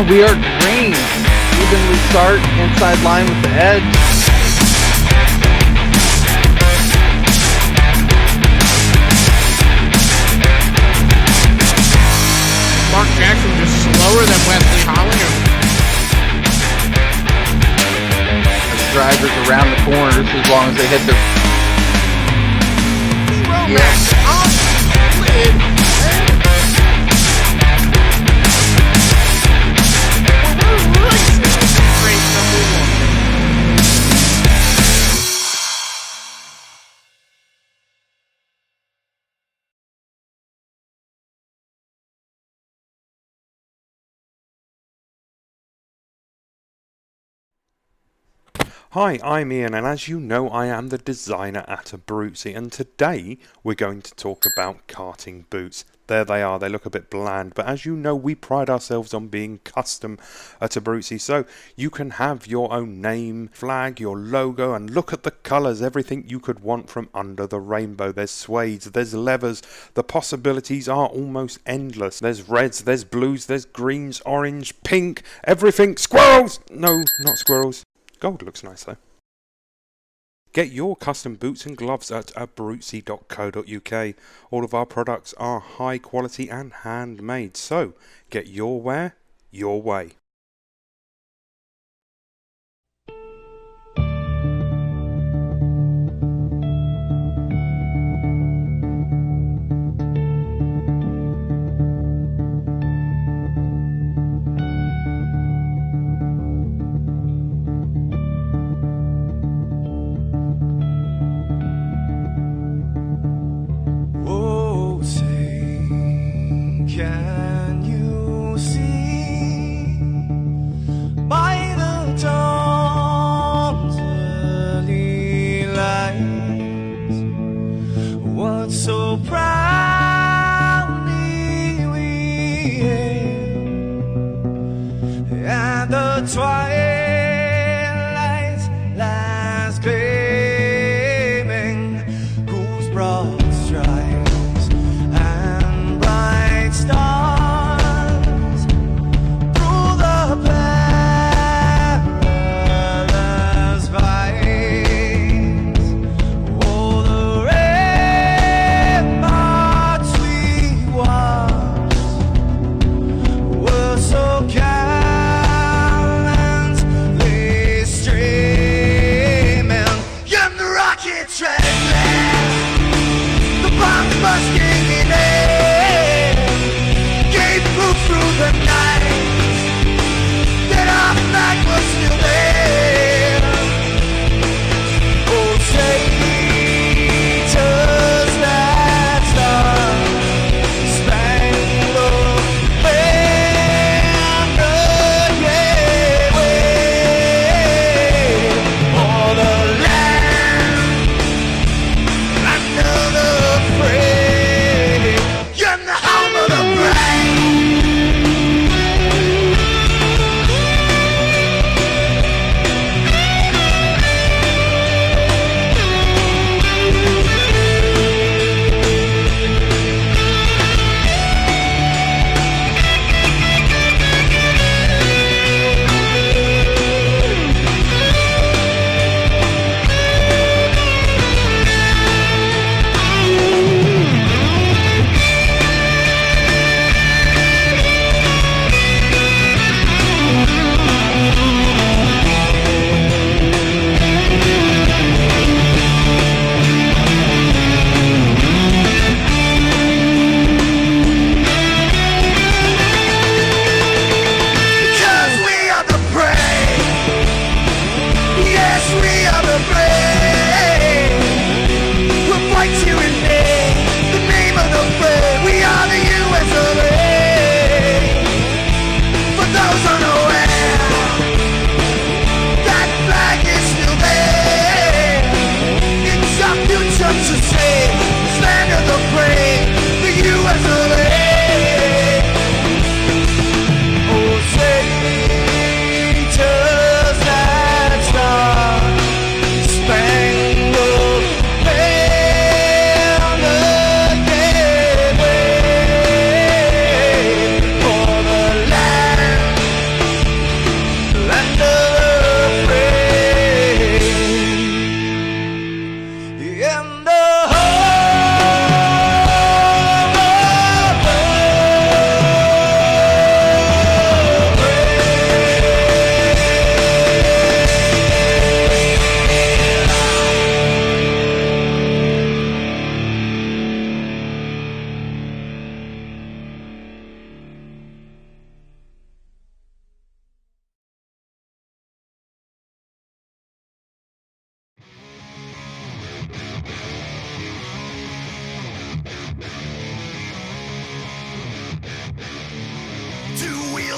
And we are green. Evenly start inside line with the edge. Mark Jackson just slower than Wesley Hollinger. Drivers around the corners as long as they hit their... Max off lid. We're racing race number 1. Hi, I'm Ian, and as you know, I am the designer at ABRUZZI, and today we're going to talk about karting boots. There they are, they look a bit bland, but as you know, we pride ourselves on being custom at ABRUZZI, so you can have your own name, flag, your logo, and look at the colours, everything you could want from under the rainbow. There's suedes, there's leathers, the possibilities are almost endless. There's reds, there's blues, there's greens, orange, pink, everything. Squirrels! No, not squirrels. Gold looks nice though. Get your custom boots and gloves at abruzzi.co.uk. All of our products are high quality and handmade, so get your wear your way. Can you see by the dawn's early light what so proudly we hailed at the twilight's last gleaming, whose broad stripes and bright stars through the perilous fights, oh, the ramparts we watched were so gallant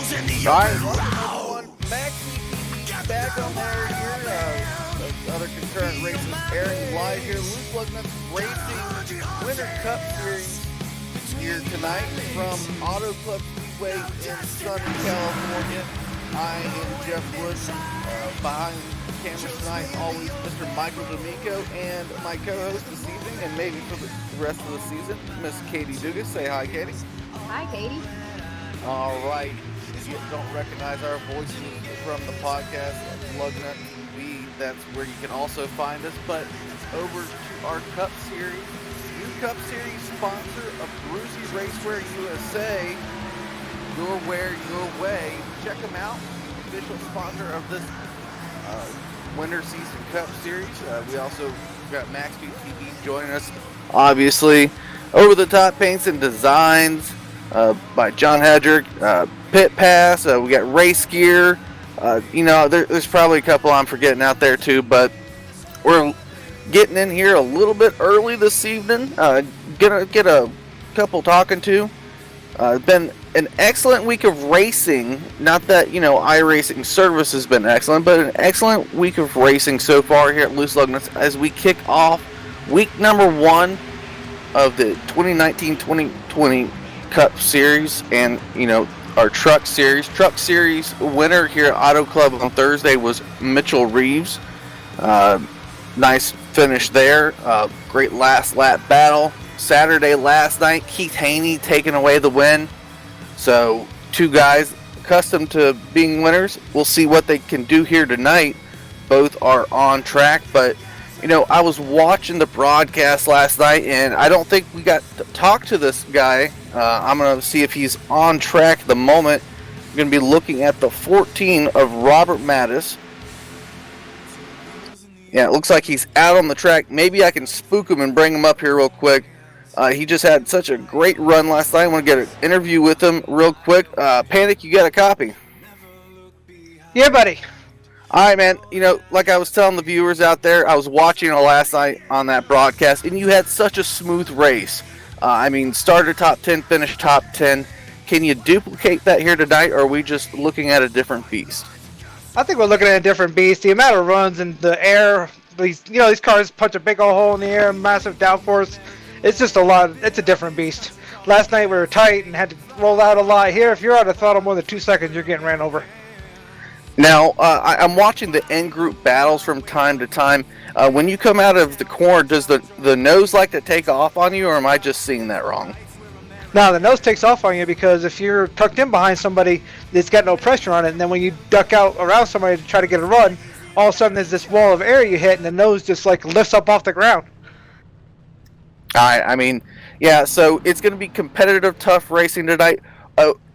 Alright, welcome everyone. MaxSpeedTV back on there here. Other concurrent races airing live here. Loose Lug Nuts Racing Winter Cup Series here tonight from Auto Club Speedway in sunny California. I am Jeff Woods. Behind the camera tonight, always Mr. Michael D'Amico, and my co-host this evening, and maybe for the rest of the season, Miss Katie Dugas. Say hi, Katie. Hi, Katie. All right. If you don't recognize our voices from the podcast Lug Nut TV, that's where you can also find us. But over to our Cup Series, new Cup Series sponsor of ABRUZZI RACEWEAR USA. Your wear, your way. Check them out. Official sponsor of this Winter Season Cup Series. We also got MaxSpeedTV joining us. Obviously, over the top paints and designs by John Hedrick. Pit Pass. We got race gear. There's probably a couple I'm forgetting out there too, but we're getting in here a little bit early this evening. Gonna get a couple talking to. Been an excellent week of racing. Not that, iRacing service has been excellent, but an excellent week of racing so far here at Loose Lug Nuts as we kick off week number 1 of the 2019-2020 Cup Series and, our Truck Series. Truck Series winner here at Auto Club on Thursday was Mitchell Reeves. Nice finish there. Great last lap battle. Saturday last night, Keith Haney taking away the win. So, two guys accustomed to being winners. We'll see what they can do here tonight. Both are on track, but I was watching the broadcast last night, and I don't think we got to talk to this guy. I'm going to see if he's on track at the moment. I'm going to be looking at the 14 of Robert Mattis. Yeah, it looks like he's out on the track. Maybe I can spook him and bring him up here real quick. He just had such a great run last night. I want to get an interview with him real quick. Panic, you got a copy? Yeah, buddy. All right, man. Like I was telling the viewers out there, I was watching it last night on that broadcast, and you had such a smooth race. Started top 10, finished top 10. Can you duplicate that here tonight, or are we just looking at a different beast? I think we're looking at a different beast. The amount of runs in the air, these cars punch a big old hole in the air, massive downforce. It's just a lot. It's a different beast. Last night we were tight and had to roll out a lot. Here, if you're out of throttle more than 2 seconds, you're getting ran over. Now, I'm watching the end group battles from time to time. When you come out of the corner, does the nose like to take off on you, or am I just seeing that wrong? Now, the nose takes off on you because if you're tucked in behind somebody, it's got no pressure on it, and then when you duck out around somebody to try to get a run, all of a sudden there's this wall of air you hit, and the nose just lifts up off the ground. All right, so it's going to be competitive, tough racing tonight.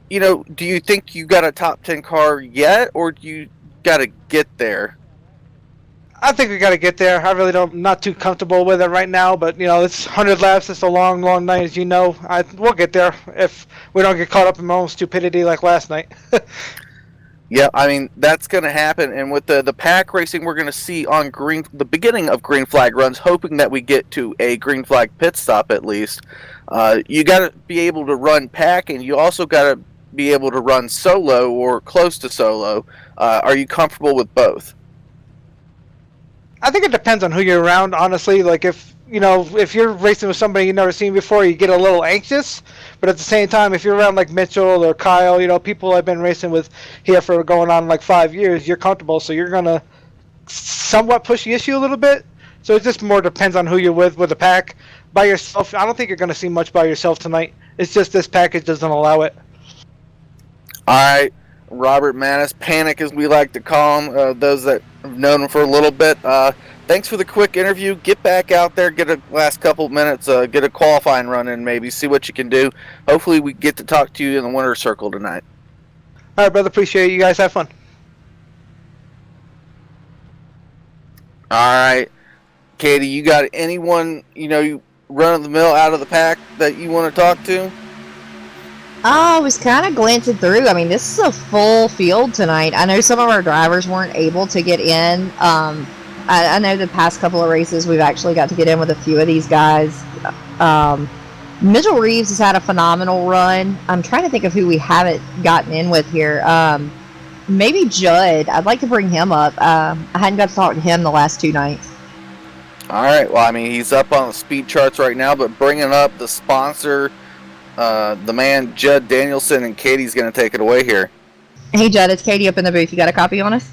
Do you think you got a top 10 car yet, or do you got to get there? I think we got to get there. I really don't. Not too comfortable with it right now, but it's 100 laps. It's a long, long night, as you know. We'll get there if we don't get caught up in my own stupidity like last night. Yeah, that's going to happen. And with the pack racing, we're going to see on the beginning of green flag runs, hoping that we get to a green flag pit stop at least. You got to be able to run pack, and you also got to be able to run solo or close to solo. Are you comfortable with both? I think it depends on who you're around, honestly. Like if you're racing with somebody you've never seen before, you get a little anxious. But at the same time, if you're around like Mitchell or Kyle, people I've been racing with here for going on like 5 years, you're comfortable. So you're going to somewhat push the issue a little bit. So it just more depends on who you're with the pack. By yourself, I don't think you're going to see much by yourself tonight. It's just this package doesn't allow it. All right, Robert Mattis, Panic as we like to call him, those that have known him for a little bit. Thanks for the quick interview. Get back out there, get a last couple minutes, get a qualifying run in maybe, see what you can do. Hopefully we get to talk to you in the winner's circle tonight. All right, brother, appreciate it. You guys have fun. All right, Katie, you got anyone, run-of-the-mill out of the pack that you want to talk to? I was kind of glancing through. This is a full field tonight. I know some of our drivers weren't able to get in. I know the past couple of races we've actually got to get in with a few of these guys. Mitchell Reeves has had a phenomenal run. I'm trying to think of who we haven't gotten in with here. Maybe Judd. I'd like to bring him up. I hadn't got to talk to him the last 2 nights. All right. Well, I mean, he's up on the speed charts right now, but bringing up the sponsor, the man Judd Danielson, and Katie's going to take it away here. Hey, Judd, it's Katie up in the booth. You got a copy on us?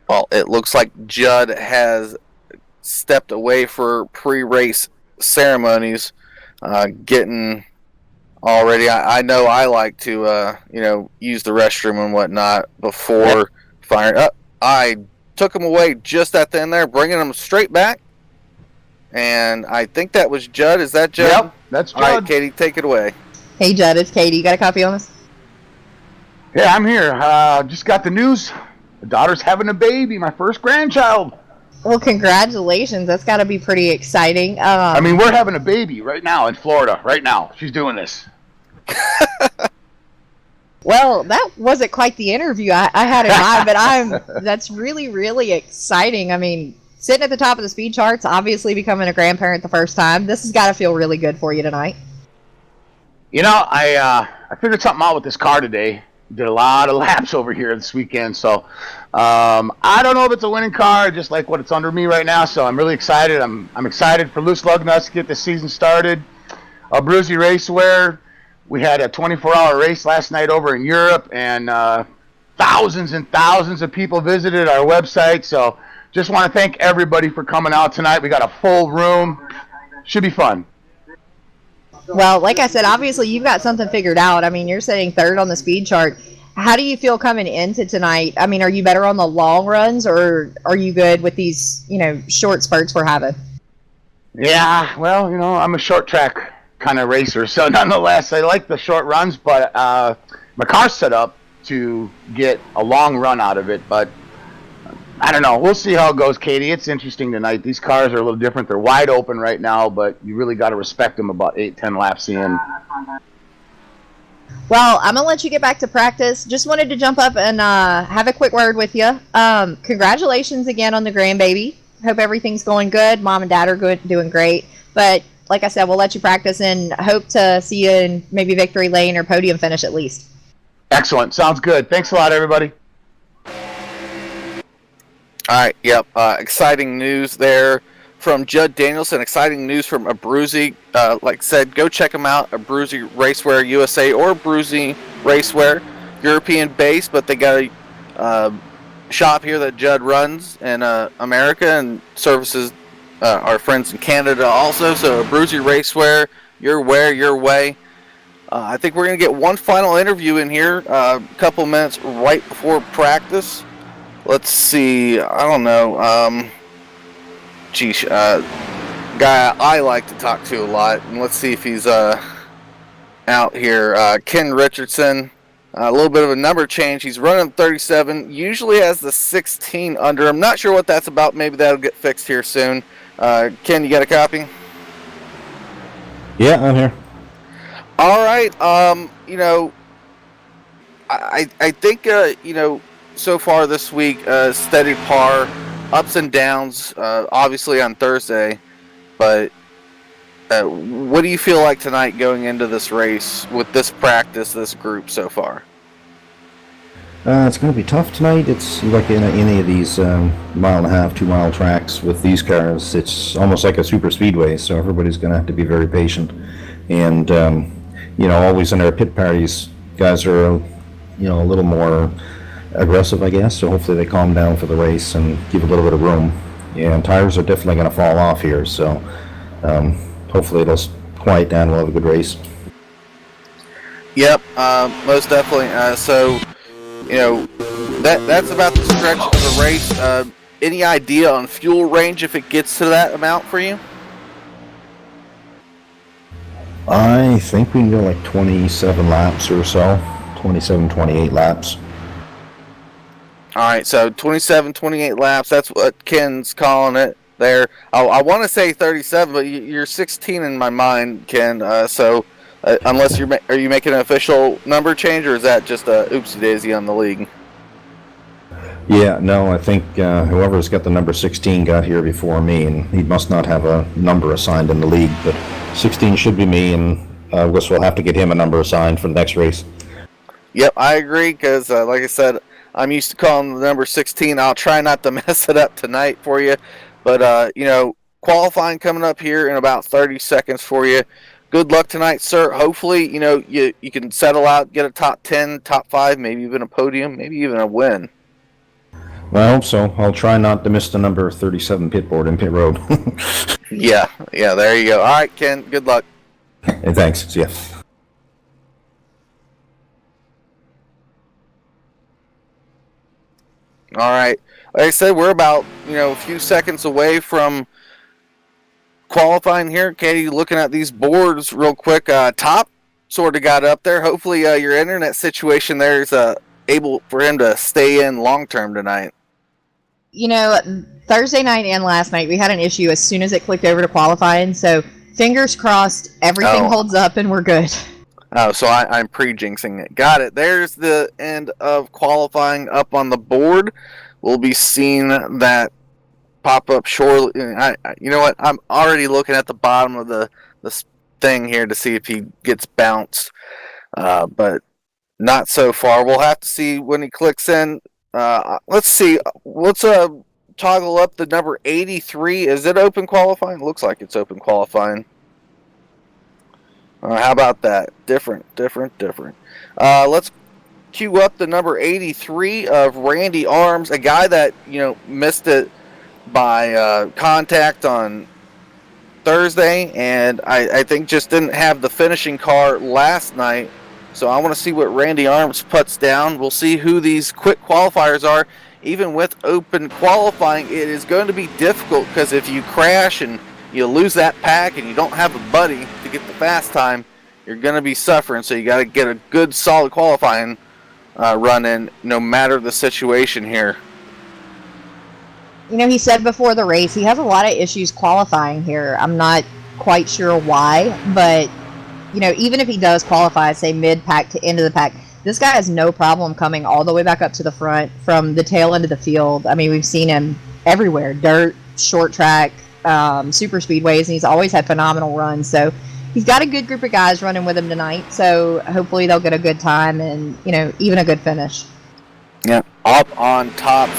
Well, it looks like Judd has stepped away for pre-race ceremonies, getting already. I know I like to, use the restroom and whatnot before firing up. I took him away just at the end there, bringing him straight back. And I think that was Judd. Is that Judd? Yep, that's Judd. All right, Katie, take it away. Hey, Judd, it's Katie. You got a copy on us? Yeah, I'm here. Just got the news. The daughter's having a baby, my first grandchild. Well, congratulations. That's got to be pretty exciting. I mean, we're having a baby right now in Florida. Right now. She's doing this. Well, that wasn't quite the interview I had in mind, but that's really, really exciting. I mean, sitting at the top of the speed charts, obviously becoming a grandparent the first time, this has got to feel really good for you tonight. You know, I figured something out with this car today. Did a lot of laps over here this weekend, so I don't know if it's a winning car, just like what it's under me right now. So I'm really excited. I'm excited for Loose Lug Nuts to get the season started. ABRUZZI RACEWEAR. We had a 24-hour race last night over in Europe, and thousands and thousands of people visited our website. So just want to thank everybody for coming out tonight. We got a full room. Should be fun. Well, like I said, obviously you've got something figured out. I mean, you're sitting third on the speed chart. How do you feel coming into tonight? I mean, are you better on the long runs, or are you good with these, short spurts we're having? Yeah, well, I'm a short track kind of racer, so nonetheless, I like the short runs, but my car's set up to get a long run out of it, but I don't know. We'll see how it goes, Katie. It's interesting tonight. These cars are a little different. They're wide open right now, but you really got to respect them about 8-10 laps in. Well, I'm going to let you get back to practice. Just wanted to jump up and have a quick word with you. Congratulations again on the grandbaby. Hope everything's going good. Mom and Dad are good, doing great. But like I said, we'll let you practice and hope to see you in maybe victory lane or podium finish at least. Excellent. Sounds good. Thanks a lot, everybody. All right, yep. Exciting news there from Judd Danielson. Exciting news from ABRUZZI. Like I said, go check them out, ABRUZZI RACEWEAR USA or ABRUZZI RACEWEAR. European-based, but they got a shop here that Judd runs in America and services our friends in Canada also. So ABRUZZI RACEWEAR, your way. I think we're going to get one final interview in here, a couple minutes right before practice. Let's see. I don't know. Guy I like to talk to a lot, and let's see if he's out here. Ken Richardson. A little bit of a number change. He's running 37. Usually has the 16 under. I'm not sure what that's about. Maybe that'll get fixed here soon. Ken, you got a copy? Yeah, I'm here. All right. I think so far this week, steady par, ups and downs, obviously on Thursday, but what do you feel like tonight going into this race with this practice, this group so far? It's going to be tough tonight. It's like in any of these 1.5-mile, 2-mile tracks with these cars. It's almost like a super speedway, so everybody's going to have to be very patient. And, always in our pit parties, guys are, a little more aggressive, I guess, so hopefully they calm down for the race and give a little bit of room. Yeah, and tires are definitely going to fall off here, so hopefully it'll quiet down. We'll have a good race. Yep, most definitely. That's about the stretch of the race. Any idea on fuel range if it gets to that amount for you? I think we can go like 27 laps or so, 27, 28 laps. All right, so 27, 28 laps, that's what Ken's calling it there. I want to say 37, but you're 16 in my mind, Ken. Unless are you making an official number change, or is that just a oopsie daisy on the league? Yeah, no, I think whoever's got the number 16 got here before me, and he must not have a number assigned in the league, but 16 should be me, and I guess we'll have to get him a number assigned for the next race. Yep, I agree, because like I said, I'm used to calling the number 16. I'll try not to mess it up tonight for you, but, qualifying coming up here in about 30 seconds for you. Good luck tonight, sir. Hopefully, you can settle out, get a top 10, top 5, maybe even a podium, maybe even a win. Well, I hope so. I'll try not to miss the number 37 pit board in pit road. Yeah, there you go. All right, Ken, good luck. Hey, thanks. See ya. All right. Like I said, we're about, a few seconds away from qualifying here. Katie, looking at these boards real quick. Top sort of got up there. Hopefully your internet situation there is able for him to stay in long term tonight. Thursday night and last night, we had an issue as soon as it clicked over to qualifying. So fingers crossed, everything holds up and we're good. Oh, so I'm pre-jinxing it. Got it. There's the end of qualifying up on the board. We'll be seeing that pop up shortly. You know what? I'm already looking at the bottom of the thing here to see if he gets bounced, but not so far. We'll have to see when he clicks in. Let's see. Let's toggle up the number 83. Is it open qualifying? Looks like it's open qualifying. How about that? Different. Let's queue up the number 83 of Randy Arms, a guy that missed it by contact on Thursday, and I think just didn't have the finishing car last night. So I want to see what Randy Arms puts down. We'll see who these quick qualifiers are. Even with open qualifying, it is going to be difficult because if you crash and you lose that pack and you don't have a buddy to get the fast time, you're going to be suffering. So you got to get a good, solid qualifying run in, no matter the situation here. He said before the race he has a lot of issues qualifying here. I'm not quite sure why, but even if he does qualify, say mid-pack to end of the pack, this guy has no problem coming all the way back up to the front from the tail end of the field. I mean, we've seen him everywhere, dirt, short track, super speedways, and he's always had phenomenal runs. So he's got a good group of guys running with him tonight, so hopefully they'll get a good time and, even a good finish. Yeah, up on top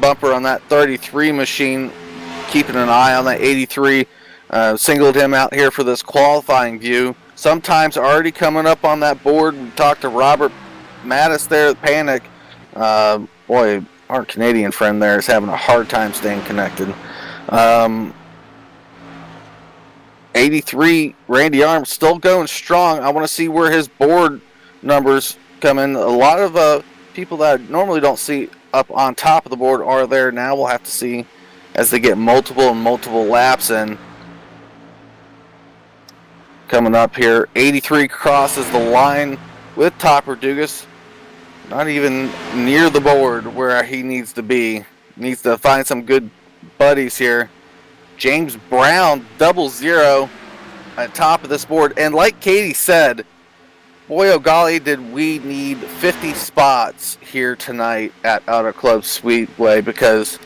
bumper on that 33 machine, keeping an eye on that 83. Singled him out here for this qualifying view. Sometimes already coming up on that board. We talked to Robert Mattis there at Panic. Boy, our Canadian friend there is having a hard time staying connected. 83, Randy Arms still going strong. I want to see where his board numbers come in. A lot of people that I normally don't see up on top of the board are there now. We'll have to see as they get multiple laps in. Coming up here, 83 crosses the line with Topper Dugas. Not even near the board where he needs to be. Needs to find some good buddies here. James Brown, 00 at top of this board. And like Katie said, boy, oh golly, did we need 50 spots here tonight at Auto Club Speedway, because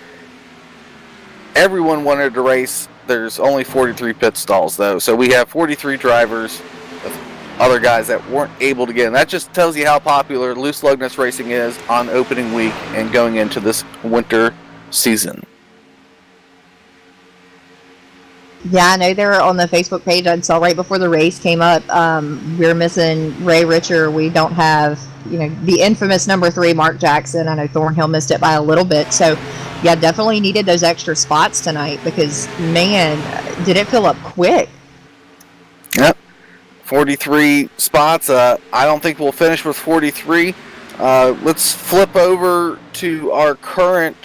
everyone wanted to race. There's only 43 pit stalls, though. So we have 43 drivers of other guys that weren't able to get in. That just tells you how popular loose lugness racing is on opening week and going into this winter season. Yeah, I know they're on the Facebook page. I saw right before the race came up, we're missing Ray Richer. We don't have, the infamous number 3, Mark Jackson. I know Thornhill missed it by a little bit. So, yeah, definitely needed those extra spots tonight because, man, did it fill up quick. Yep. 43 spots. I don't think we'll finish with 43. Let's flip over to our current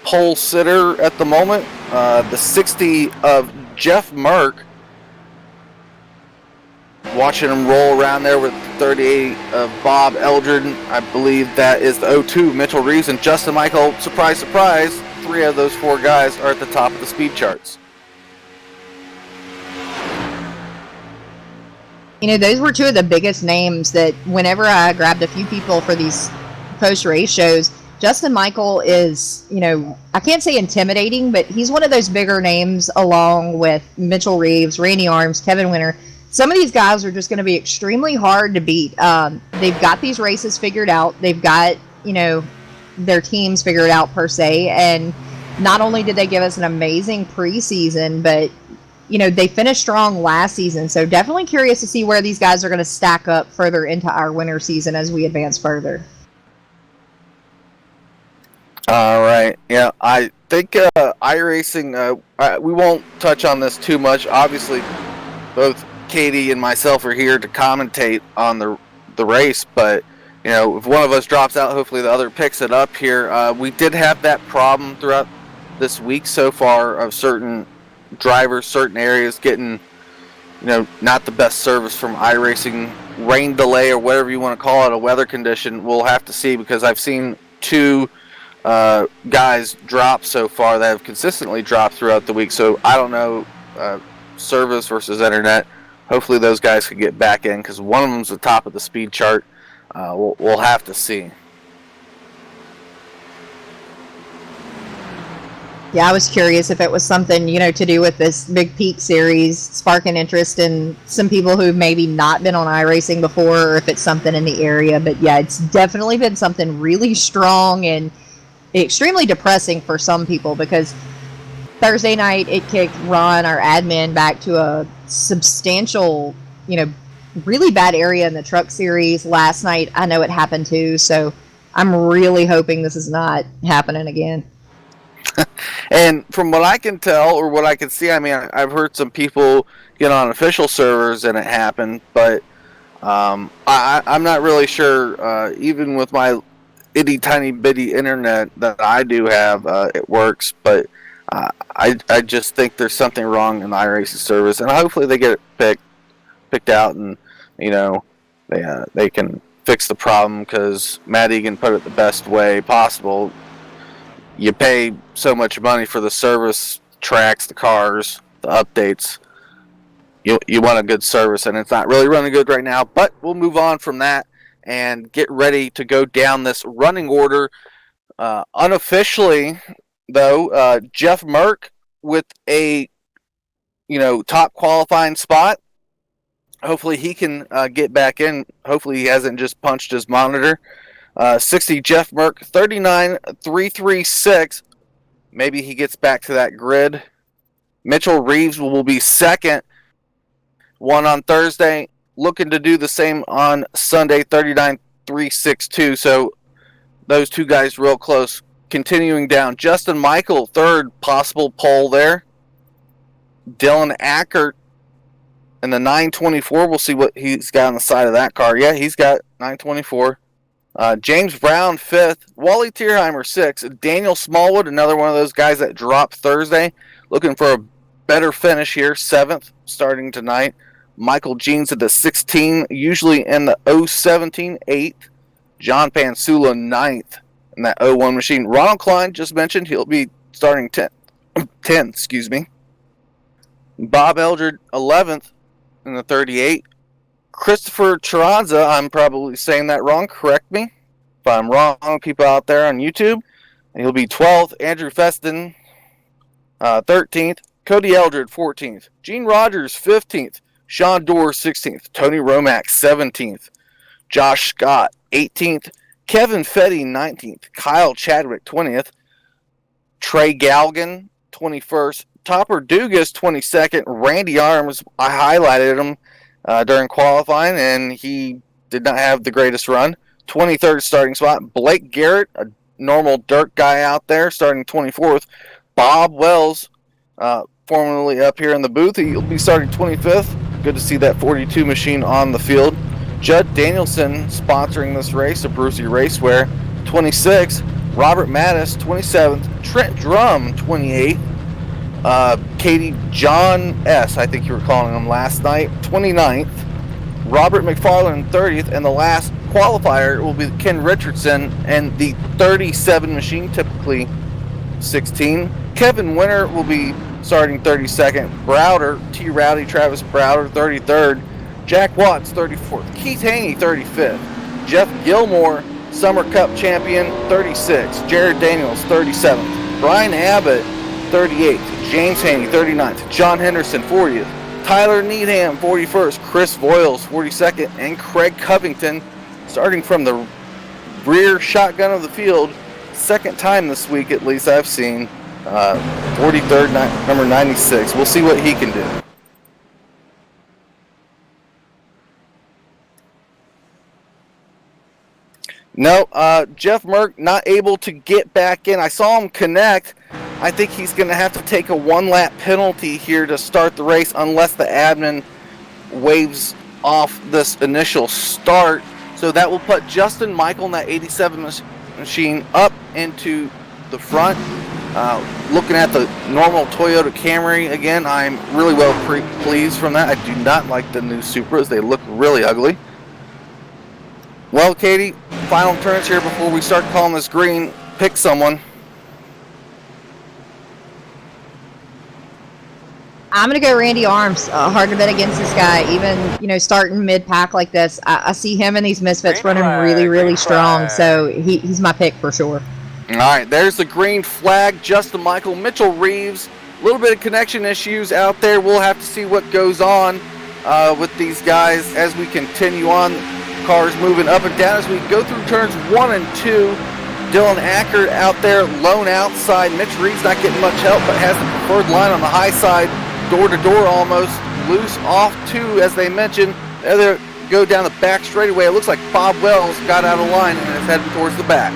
pole sitter at the moment. The 60 of Jeff Merck. Watching him roll around there with 38 of Bob Eldred. I believe that is the 02 Mitchell Reeves and Justin Michael. Surprise, surprise. 3 of those 4 guys are at the top of the speed charts. Those were 2 of the biggest names that whenever I grabbed a few people for these post-race shows, Justin Michael is, I can't say intimidating, but he's one of those bigger names along with Mitchell Reeves, Randy Arms, Kevin Winter. Some of these guys are just going to be extremely hard to beat. They've got these races figured out. They've got, their teams figured out per se. And not only did they give us an amazing preseason, but, they finished strong last season. So definitely curious to see where these guys are going to stack up further into our winter season as we advance further. All right. Yeah, I think iRacing, we won't touch on this too much. Obviously, both Katie and myself are here to commentate on the race, but, if one of us drops out, hopefully the other picks it up here. We did have that problem throughout this week so far of certain drivers, certain areas getting, not the best service from iRacing, rain delay or whatever you want to call it, a weather condition. We'll have to see, because I've seen two guys drop so far that have consistently dropped throughout the week. So I don't know, service versus internet. Hopefully those guys could get back in, because one of them's the top of the speed chart. We'll have to see. Yeah, I was curious if it was something, to do with this Big Peak series, sparking interest in some people who've maybe not been on iRacing before, or if it's something in the area. But yeah, it's definitely been something really strong and extremely depressing for some people, because Thursday night it kicked Ron, our admin, back to a substantial, really bad area in the truck series. Last night, I know it happened too, so I'm really hoping this is not happening again. And from what I can tell, or what I can see, I mean, I've heard some people get on official servers and it happened, but I'm not really sure, even with my itty tiny bitty internet that I do have, it works, but I just think there's something wrong in the iRacing service, and hopefully they get it picked out, and they can fix the problem, because Matt Egan put it the best way possible. You pay so much money for the service tracks, the cars, the updates. You want a good service, and it's not really running good right now, but we'll move on from that and get ready to go down this running order. Unofficially, though, Jeff Merck with a top qualifying spot. Hopefully he can get back in. Hopefully he hasn't just punched his monitor. 60 Jeff Merck, 39.336. Maybe he gets back to that grid. Mitchell Reeves will be second. One on Thursday. Looking to do the same on Sunday, 39.362. So those two guys real close. Continuing down. Justin Michael, third, possible pole there. Dylan Ackert in the 924. We'll see what he's got on the side of that car. Yeah, he's got 924. James Brown, 5th. Wally Tierheimer, 6th. Daniel Smallwood, another one of those guys that dropped Thursday. Looking for a better finish here, 7th, starting tonight. Michael Jeans at the 16, usually in the 017, 8th. John Pansula, 9th in that 01 machine. Ronald Klein, just mentioned, he'll be starting 10, excuse me. Bob Eldred, 11th in the 38. Christopher Chiranza, I'm probably saying that wrong. Correct me if I'm wrong, people out there on YouTube. And he'll be 12th. Andrew Feston, 13th. Cody Eldred, 14th. Gene Rogers, 15th. Sean Dorr, 16th. Tony Romack, 17th. Josh Scott, 18th. Kevin Fetty, 19th. Kyle Chadwick, 20th. Trey Galgan, 21st. Topper Dugas, 22nd. Randy Arms, I highlighted him during qualifying, and he did not have the greatest run. 23rd starting spot. Blake Garrett, a normal dirt guy out there, starting 24th. Bob Wells, formerly up here in the booth, he'll be starting 25th. Good to see that 42 machine on the field. Judd Danielson sponsoring this race, ABRUZZI RACEWEAR, 26th. Robert Mattis, 27th. Trent Drum, 28th. Katie John S., I think you were calling him last night, 29th. Robert McFarland, 30th. And the last qualifier will be Ken Richardson and the 37 machine, typically 16. Kevin Winter will be starting 32nd. Browder, T. Rowdy, Travis Browder, 33rd. Jack Watts, 34th. Keith Haney, 35th. Jeff Gilmore, Summer Cup champion, 36. Jared Daniels, 37th. Brian Abbott, 38th. James Haney, 39th. John Henderson, 40th. Tyler Needham, 41st. Chris Voiles, 42nd. And Craig Covington, starting from the rear shotgun of the field, second time this week at least I've seen, 43rd, number 96. We'll see what he can do. No, Jeff Merck not able to get back in. I saw him connect. I think he's going to have to take a one-lap penalty here to start the race unless the admin waves off this initial start. So that will put Justin Michael in that 87 machine up into the front. Looking at the normal Toyota Camry again, I'm really well pleased from that. I do not like the new Supras. They look really ugly. Well, Katie, final turns here before we start calling this green. Pick someone. I'm going to go Randy Arms. Hard to bet against this guy. Even, starting mid-pack like this, I see him and these Misfits running really, really strong. So he's my pick for sure. All right, there's the green flag. Justin Michael, Mitchell Reeves. A little bit of connection issues out there. We'll have to see what goes on with these guys as we continue on. Cars moving up and down as we go through turns 1 and 2. Dylan Ackert out there, lone outside. Mitch Reeves not getting much help, but has the preferred line on the high side. Door to door almost. Loose off two, as they mentioned. They go down the back straightaway. It looks like Bob Wells got out of line and is heading towards the back.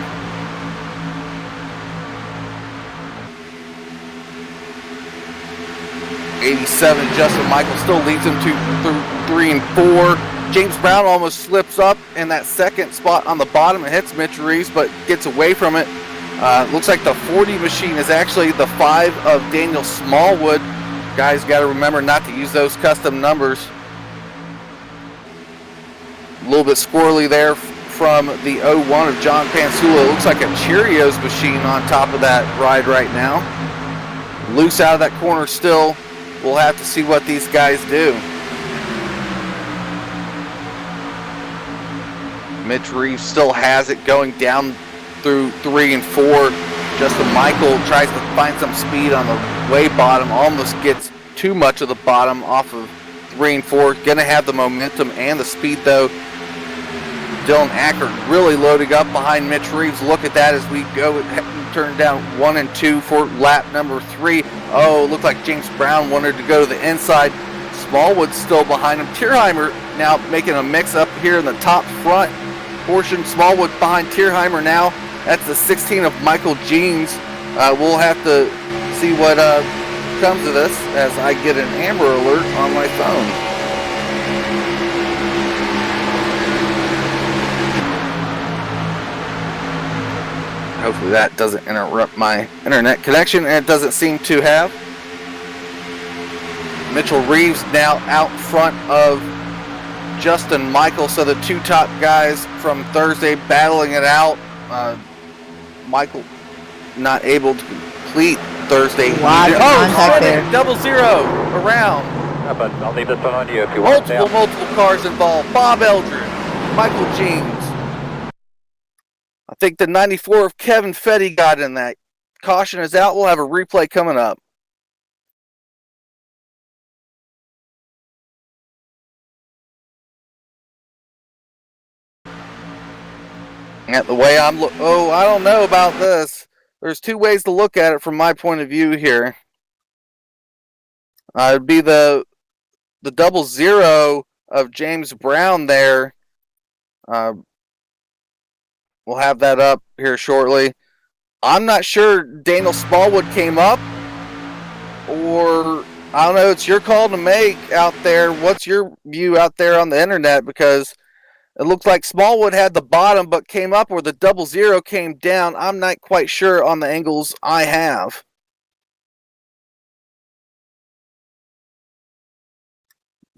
'87 Justin Michael still leads him to 3 and 4. James Brown almost slips up in that second spot on the bottom and hits Mitch Reeves, but gets away from it. Looks like the 40 machine is actually the 5 of Daniel Smallwood. Guys got to remember not to use those custom numbers. A little bit squirrely there from the 01 of John Pansula. Looks like a Cheerios machine on top of that ride right now. Loose out of that corner still. We'll have to see what these guys do. Mitch Reeves still has it going down through 3 and 4. Justin Michael tries to find some speed on the way bottom. Almost gets too much of the bottom off of 3 and 4. Gonna have the momentum and the speed though. Dylan Ackert really loading up behind Mitch Reeves. Look at that as we go turn down 1 and 2 for lap number 3. Oh, looked like James Brown wanted to go to the inside. Smallwood's still behind him. Tierheimer now making a mix up here in the top front portion. Smallwood behind Tierheimer now. That's the 16 of Michael Jeans. We'll have to see what comes of this as I get an Amber Alert on my phone. Hopefully that doesn't interrupt my internet connection, and it doesn't seem to have. Mitchell Reeves now out front of Justin Michael, so the two top guys from Thursday battling it out. Michael not able to complete Thursday. Wow, contact there. 0-0 around. But I'll leave this one on you if you want. Multiple cars involved. Bob Eldred, Michael Jeans. I think the 94 of Kevin Fetty got in that. Caution is out. We'll have a replay coming up. At the way I'm I don't know about this. There's two ways to look at it from my point of view here. It'd be the 0-0 of James Brown there. We'll have that up here shortly. I'm not sure Daniel Smallwood came up, or I don't know. It's your call to make out there. What's your view out there on the internet? Because it looks like Smallwood had the bottom but came up, or the 0-0 came down. I'm not quite sure on the angles I have.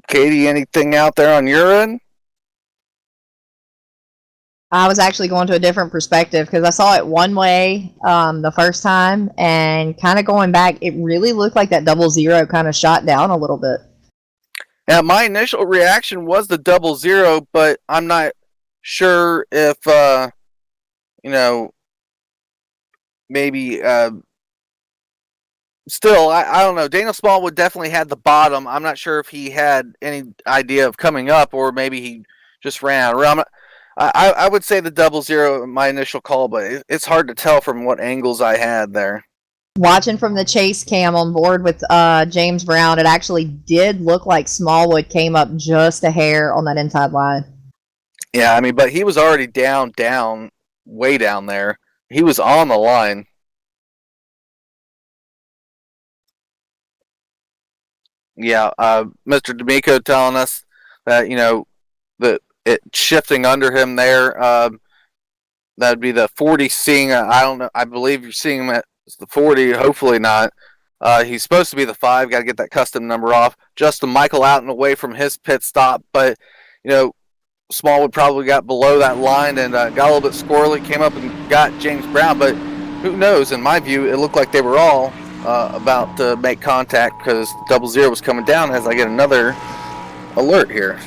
Katie, anything out there on your end? I was actually going to a different perspective because I saw it one way the first time, and kind of going back, it really looked like that 0-0 kind of shot down a little bit. Yeah, my initial reaction was the 0-0, but I'm not sure if maybe still, I don't know. Daniel Smallwood definitely had the bottom. I'm not sure if he had any idea of coming up, or maybe he just ran around. I would say the 00, my initial call, but it's hard to tell from what angles I had there. Watching from the chase cam on board with James Brown, it actually did look like Smallwood came up just a hair on that inside line. Yeah, I mean, but he was already down, way down there. He was on the line. Yeah, Mr. D'Amico telling us that, that it shifting under him there, that'd be the 40 seeing, I don't know, I believe you're seeing him at the 40, hopefully not. He's supposed to be the 5, got to get that custom number off. Justin Michael out and away from his pit stop, but, Smallwood probably got below that line and got a little bit squirrely, came up and got James Brown, but who knows? In my view, it looked like they were all about to make contact because 00 was coming down as I get another alert here.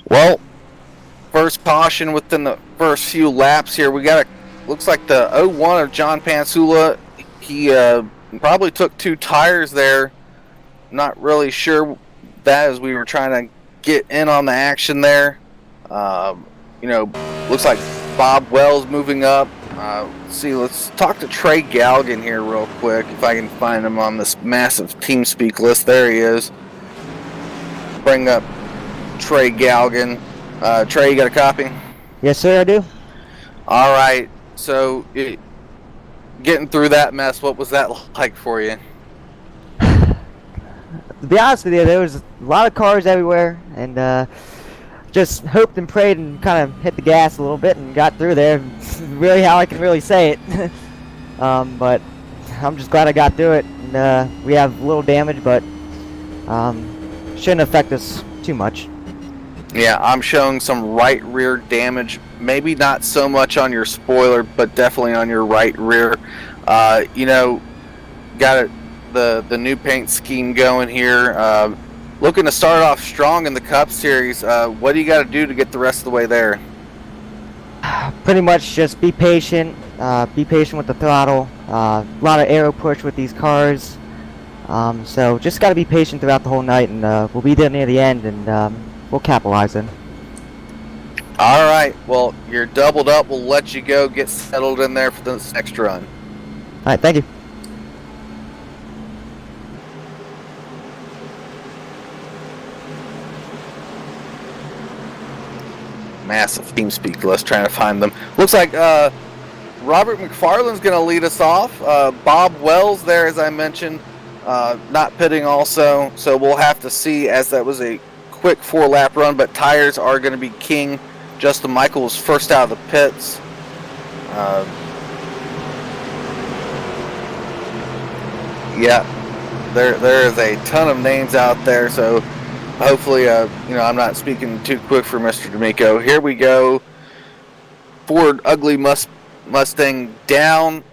Well, first caution within the first few laps here. We got looks like the 01 of John Pansula. He probably took 2 tires there. Not really sure that as we were trying to get in on the action there. Looks like Bob Wells moving up. Let's talk to Trey Galgan here real quick, if I can find him on this massive TeamSpeak list. There he is. Bring up Trey Galgan. Trey, you got a copy? Yes, sir, I do. All right. So, getting through that mess, what was that like for you? To be honest with you, there was a lot of cars everywhere, and just hoped and prayed and kind of hit the gas a little bit and got through there. Really how I can really say it. But I'm just glad I got through it. And, we have a little damage, but shouldn't affect us too much. Yeah, I'm showing some right rear damage. Maybe not so much on your spoiler, but definitely on your right rear. Got the new paint scheme going here. Looking to start off strong in the Cup Series. What do you got to do to get the rest of the way there? Pretty much just be patient. Be patient with the throttle. A lot of aero push with these cars. So just got to be patient throughout the whole night, and we'll be there near the end, and we'll capitalize then. All right. Well, you're doubled up. We'll let you go. Get settled in there for this next run. All right. Thank you. Massive TeamSpeak list, trying to find them. Looks like Robert McFarland's going to lead us off. Bob Wells there, as I mentioned, not pitting also. So we'll have to see, as that was a quick 4-lap run, but tires are going to be king. Justin Michael was first out of the pits. There is a ton of names out there, so hopefully, I'm not speaking too quick for Mr. D'Amico. Here we go. Ford Ugly Mustang down,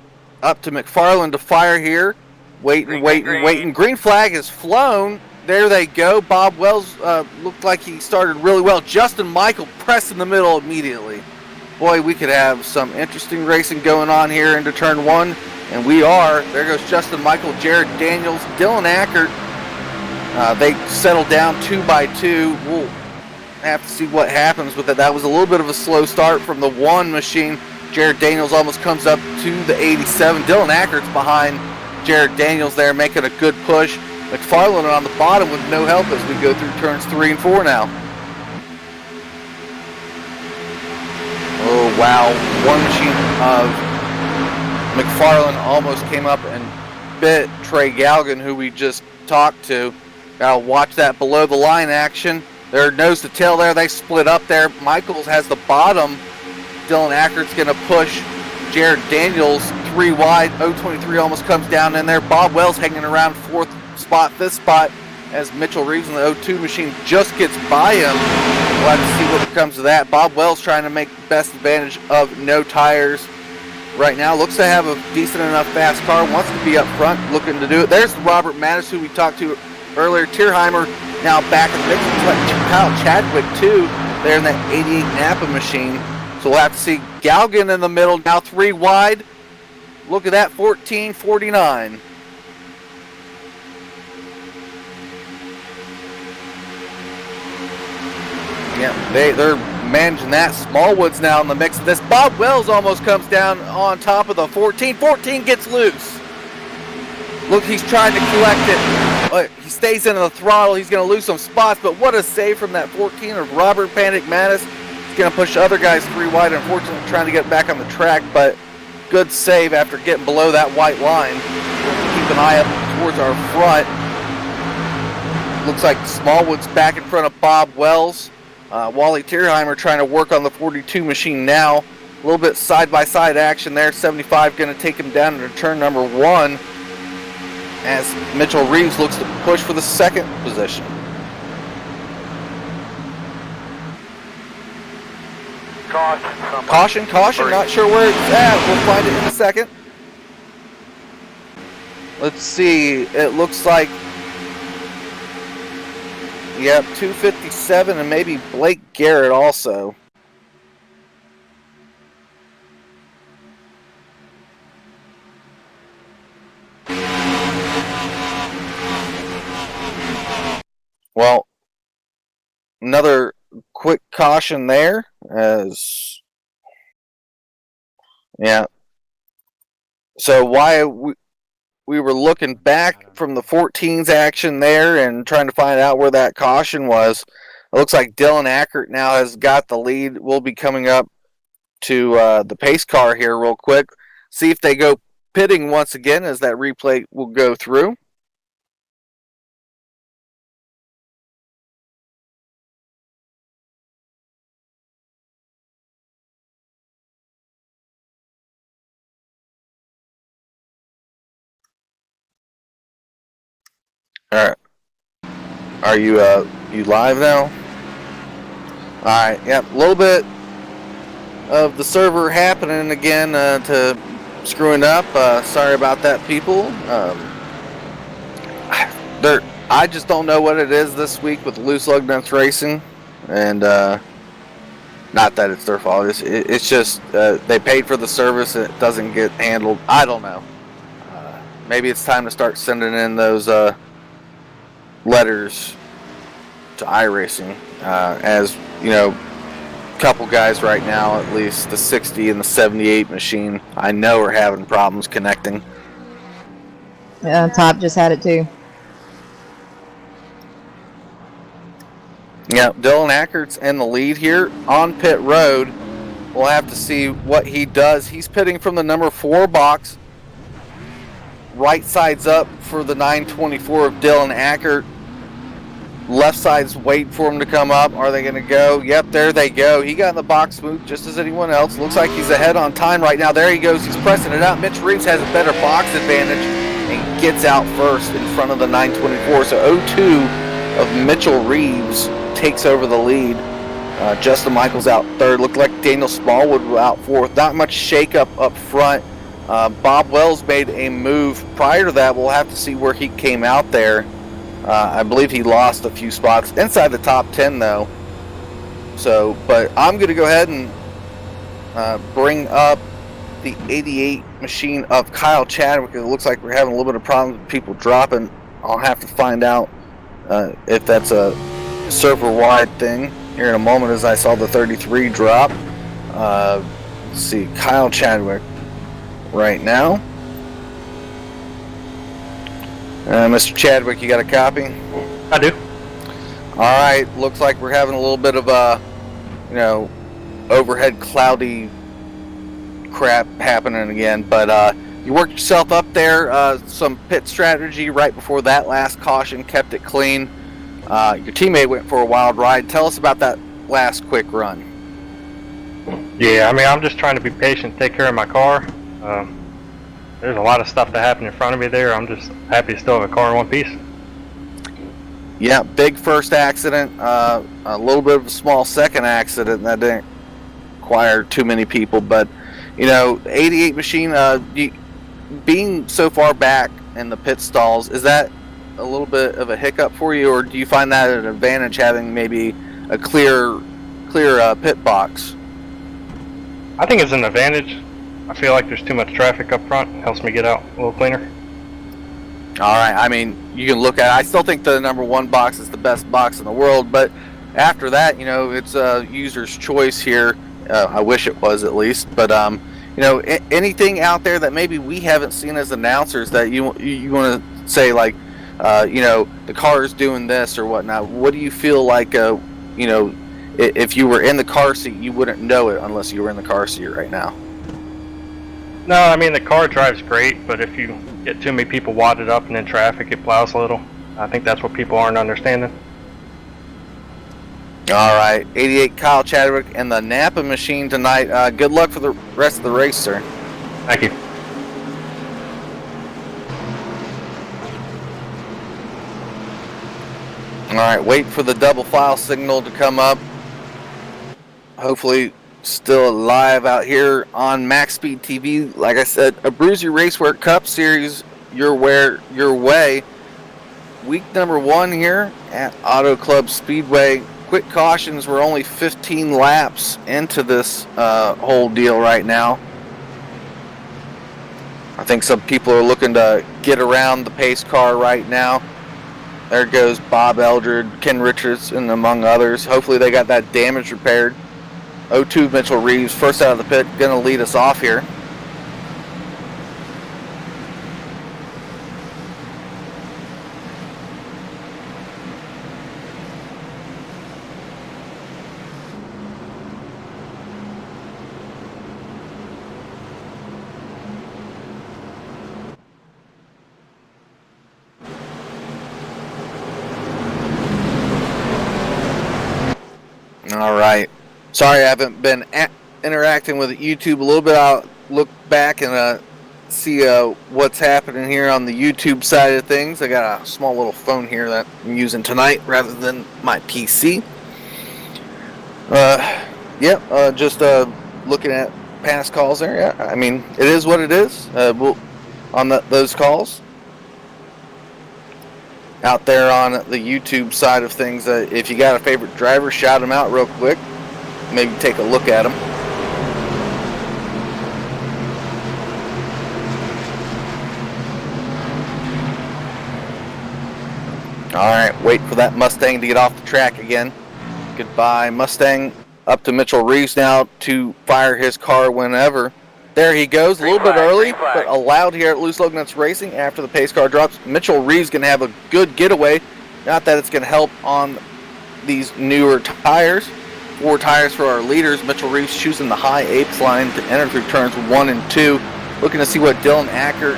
up to McFarland to fire here. Waiting. Green flag is flown. There they go. Bob Wells looked like he started really well. Justin Michael pressed in the middle immediately. Boy, we could have some interesting racing going on here into turn 1, and we are. There goes Justin Michael, Jared Daniels, Dylan Ackert. They settled down 2 by 2. We'll have to see what happens with it. That was a little bit of a slow start from the 1 machine. Jared Daniels almost comes up to the 87. Dylan Ackert's behind Jared Daniels there, making a good push. McFarland on the bottom with no help as we go through turns 3 and 4 now. Oh, wow. 1 machine of McFarland almost came up and bit Trey Galgan, who we just talked to. Gotta watch that below the line action. They're nose to tail there. They split up there. Michaels has the bottom. Dylan Ackert's gonna push Jared Daniels 3 wide. 023 almost comes down in there. Bob Wells hanging around 4th spot, 5th spot, as Mitchell Reeves in the 02 machine just gets by him. We'll have to see what comes of that. Bob Wells trying to make the best advantage of no tires right now. Looks to have a decent enough fast car. Wants to be up front, looking to do it. There's Robert Mattis, who we talked to earlier. Tierheimer now back in the mix. Kyle Chadwick too. There in that 88 Napa machine. So we'll have to see Galgan in the middle. Now 3 wide. Look at that, 14:49. Yeah, they're managing that. Smallwood's now in the mix of this. Bob Wells almost comes down on top of the 14. 14 gets loose. Look, he's trying to collect it. He stays into the throttle. He's going to lose some spots, but what a save from that 14 of Robert Panic Mattis. He's going to push other guys 3 wide, unfortunately trying to get back on the track, but good save after getting below that white line. We'll keep an eye up towards our front. Looks like Smallwood's back in front of Bob Wells. Wally Tierheimer trying to work on the 42 machine now. A little bit side-by-side action there. 75 going to take him down into turn number 1 as Mitchell Reeves looks to push for the 2nd position. Caution, not sure where it's at. We'll find it in a second. Let's see, it looks like, yep, 257 and maybe Blake Garrett also. Well, another quick caution there as, yeah. So why we were looking back from the 14's action there and trying to find out where that caution was. It looks like Dylan Ackert now has got the lead. We'll be coming up to the pace car here real quick. See if they go pitting once again as that replay will go through. All right. Are you live now? All right. Yep. A little bit of the server happening again to screwing up. Sorry about that, people. I just don't know what it is this week with Loose Lug Nuts Racing, and not that it's their fault. It's just they paid for the service and it doesn't get handled. I don't know. Maybe it's time to start sending in those letters to iRacing, as you know, a couple guys right now, at least the 60 and the 78 machine, I know are having problems connecting. Yeah, Top just had it too. Yeah, Dylan Ackert's in the lead here on pit road. We'll have to see what he does. He's pitting from the number 4 box. Right side's up for the 924 of Dylan Ackert. Left side's waiting for him to come up. Are they going to go? Yep, there they go. He got in the box smooth just as anyone else. Looks like he's ahead on time right now. There he goes. He's pressing it out. Mitch Reeves has a better box advantage and gets out first in front of the 924. So 0-2 of Mitchell Reeves takes over the lead. Justin Michaels out 3rd. Looked like Daniel Smallwood out 4th. Not much shakeup up front. Bob Wells made a move prior to that. We'll have to see where he came out there. I believe he lost a few spots inside the top 10 though. So, but I'm going to go ahead and bring up the 88 machine of Kyle Chadwick. It looks like we're having a little bit of problems with people dropping. I'll have to find out if that's a server-wide thing here in a moment as I saw the 33 drop. Let's see, Kyle Chadwick right now. Mr. Chadwick, you got a copy? I do. All right, looks like we're having a little bit of overhead cloudy crap happening again. But you worked yourself up there. Some pit strategy right before that last caution kept it clean. Your teammate went for a wild ride. Tell us about that last quick run. Yeah, I mean, I'm just trying to be patient, take care of my car. There's a lot of stuff that happened in front of me there. I'm just happy to still have a car in one piece. Yeah, big first accident. A little bit of a small second accident that didn't require too many people. But, 88 machine, being so far back in the pit stalls, is that a little bit of a hiccup for you, or do you find that an advantage having maybe a clear pit box? I think it's an advantage. I feel like there's too much traffic up front. It helps me get out a little cleaner. All right. I mean, you can look at it. I still think the number 1 box is the best box in the world, but after that, it's a user's choice here. I wish it was, at least, but anything out there that maybe we haven't seen as announcers that you want to say, like, the car is doing this or whatnot. What do you feel like, if you were in the car seat, you wouldn't know it unless you were in the car seat right now? No, I mean, the car drives great, but if you get too many people wadded up and in traffic, it plows a little. I think that's what people aren't understanding. All right, 88 Kyle Chadwick and the Napa machine tonight. Good luck for the rest of the race, sir. Thank you. All right, wait for the double file signal to come up. Hopefully still alive out here on MaxSpeedTV. Like I said, ABRUZZI RACEWEAR Cup Series your way. Week number 1 here at Auto Club Speedway. Quick cautions, we're only 15 laps into this whole deal right now. I think some people are looking to get around the pace car right now. There goes Bob Eldred, Ken Richards, and among others. Hopefully they got that damage repaired. 02 Mitchell Reeves, first out of the pit, going to lead us off here. All right. Sorry, I haven't been interacting with YouTube a little bit. I'll look back and see what's happening here on the YouTube side of things. I got a small little phone here that I'm using tonight rather than my PC. Just looking at past calls there. Yeah, I mean, it is what it is. On those calls. Out there on the YouTube side of things, if you got a favorite driver, shout them out real quick. Maybe take a look at them. Alright, wait for that Mustang to get off the track again. Goodbye, Mustang. Up to Mitchell Reeves now to fire his car whenever. There he goes, a little bit early, but allowed here at Loose Lug Nuts Racing after the pace car drops. Mitchell Reeves going to have a good getaway. Not that it's going to help on these newer tires. 4 tires for our leaders. Mitchell Reeves choosing the high apes line to enter through turns 1 and 2. Looking to see what Dylan Acker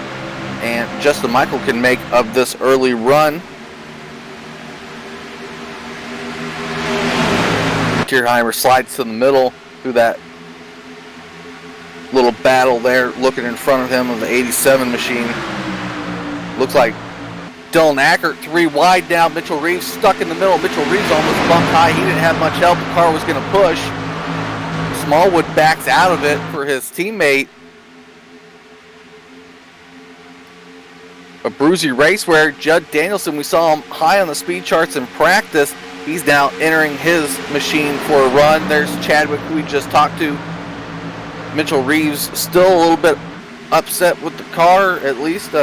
and Justin Michael can make of this early run. Tierheimer slides to the middle through that little battle there, looking in front of him of the 87 machine. Looks like Dylan Acker 3 wide now. Mitchell Reeves stuck in the middle. Mitchell Reeves almost bumped high. He didn't have much help. The car was going to push. Smallwood backs out of it for his teammate. ABRUZZI RACEWEAR, Judd Danielson, we saw him high on the speed charts in practice. He's now entering his machine for a run. There's Chadwick, who we just talked to. Mitchell Reeves still a little bit upset with the car, at least.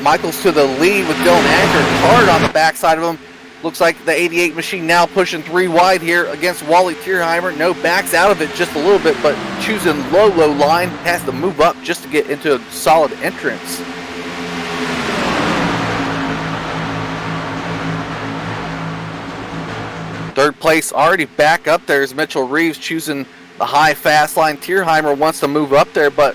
Michael's to the lead with Dylan Acker hard on the backside of him. Looks like the 88 machine now pushing 3 wide here against Wally Tierheimer. No, backs out of it just a little bit, but choosing low line. Has to move up just to get into a solid entrance. Third place already back up there is Mitchell Reeves choosing the high fast line. Tierheimer wants to move up there, but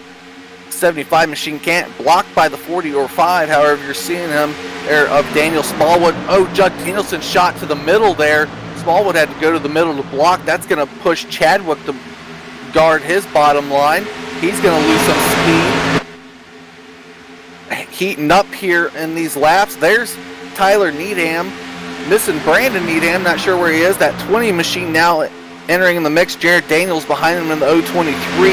75 machine can't. Blocked by the 40 or 5. However, you're seeing him there of Daniel Smallwood. Oh, Judd Danielson shot to the middle there. Smallwood had to go to the middle to block. That's going to push Chadwick to guard his bottom line. He's going to lose some speed. Heating up here in these laps. There's Tyler Needham. Missing Brandon Needham. Not sure where he is. That 20 machine now entering in the mix. Jared Daniels behind him in the 023.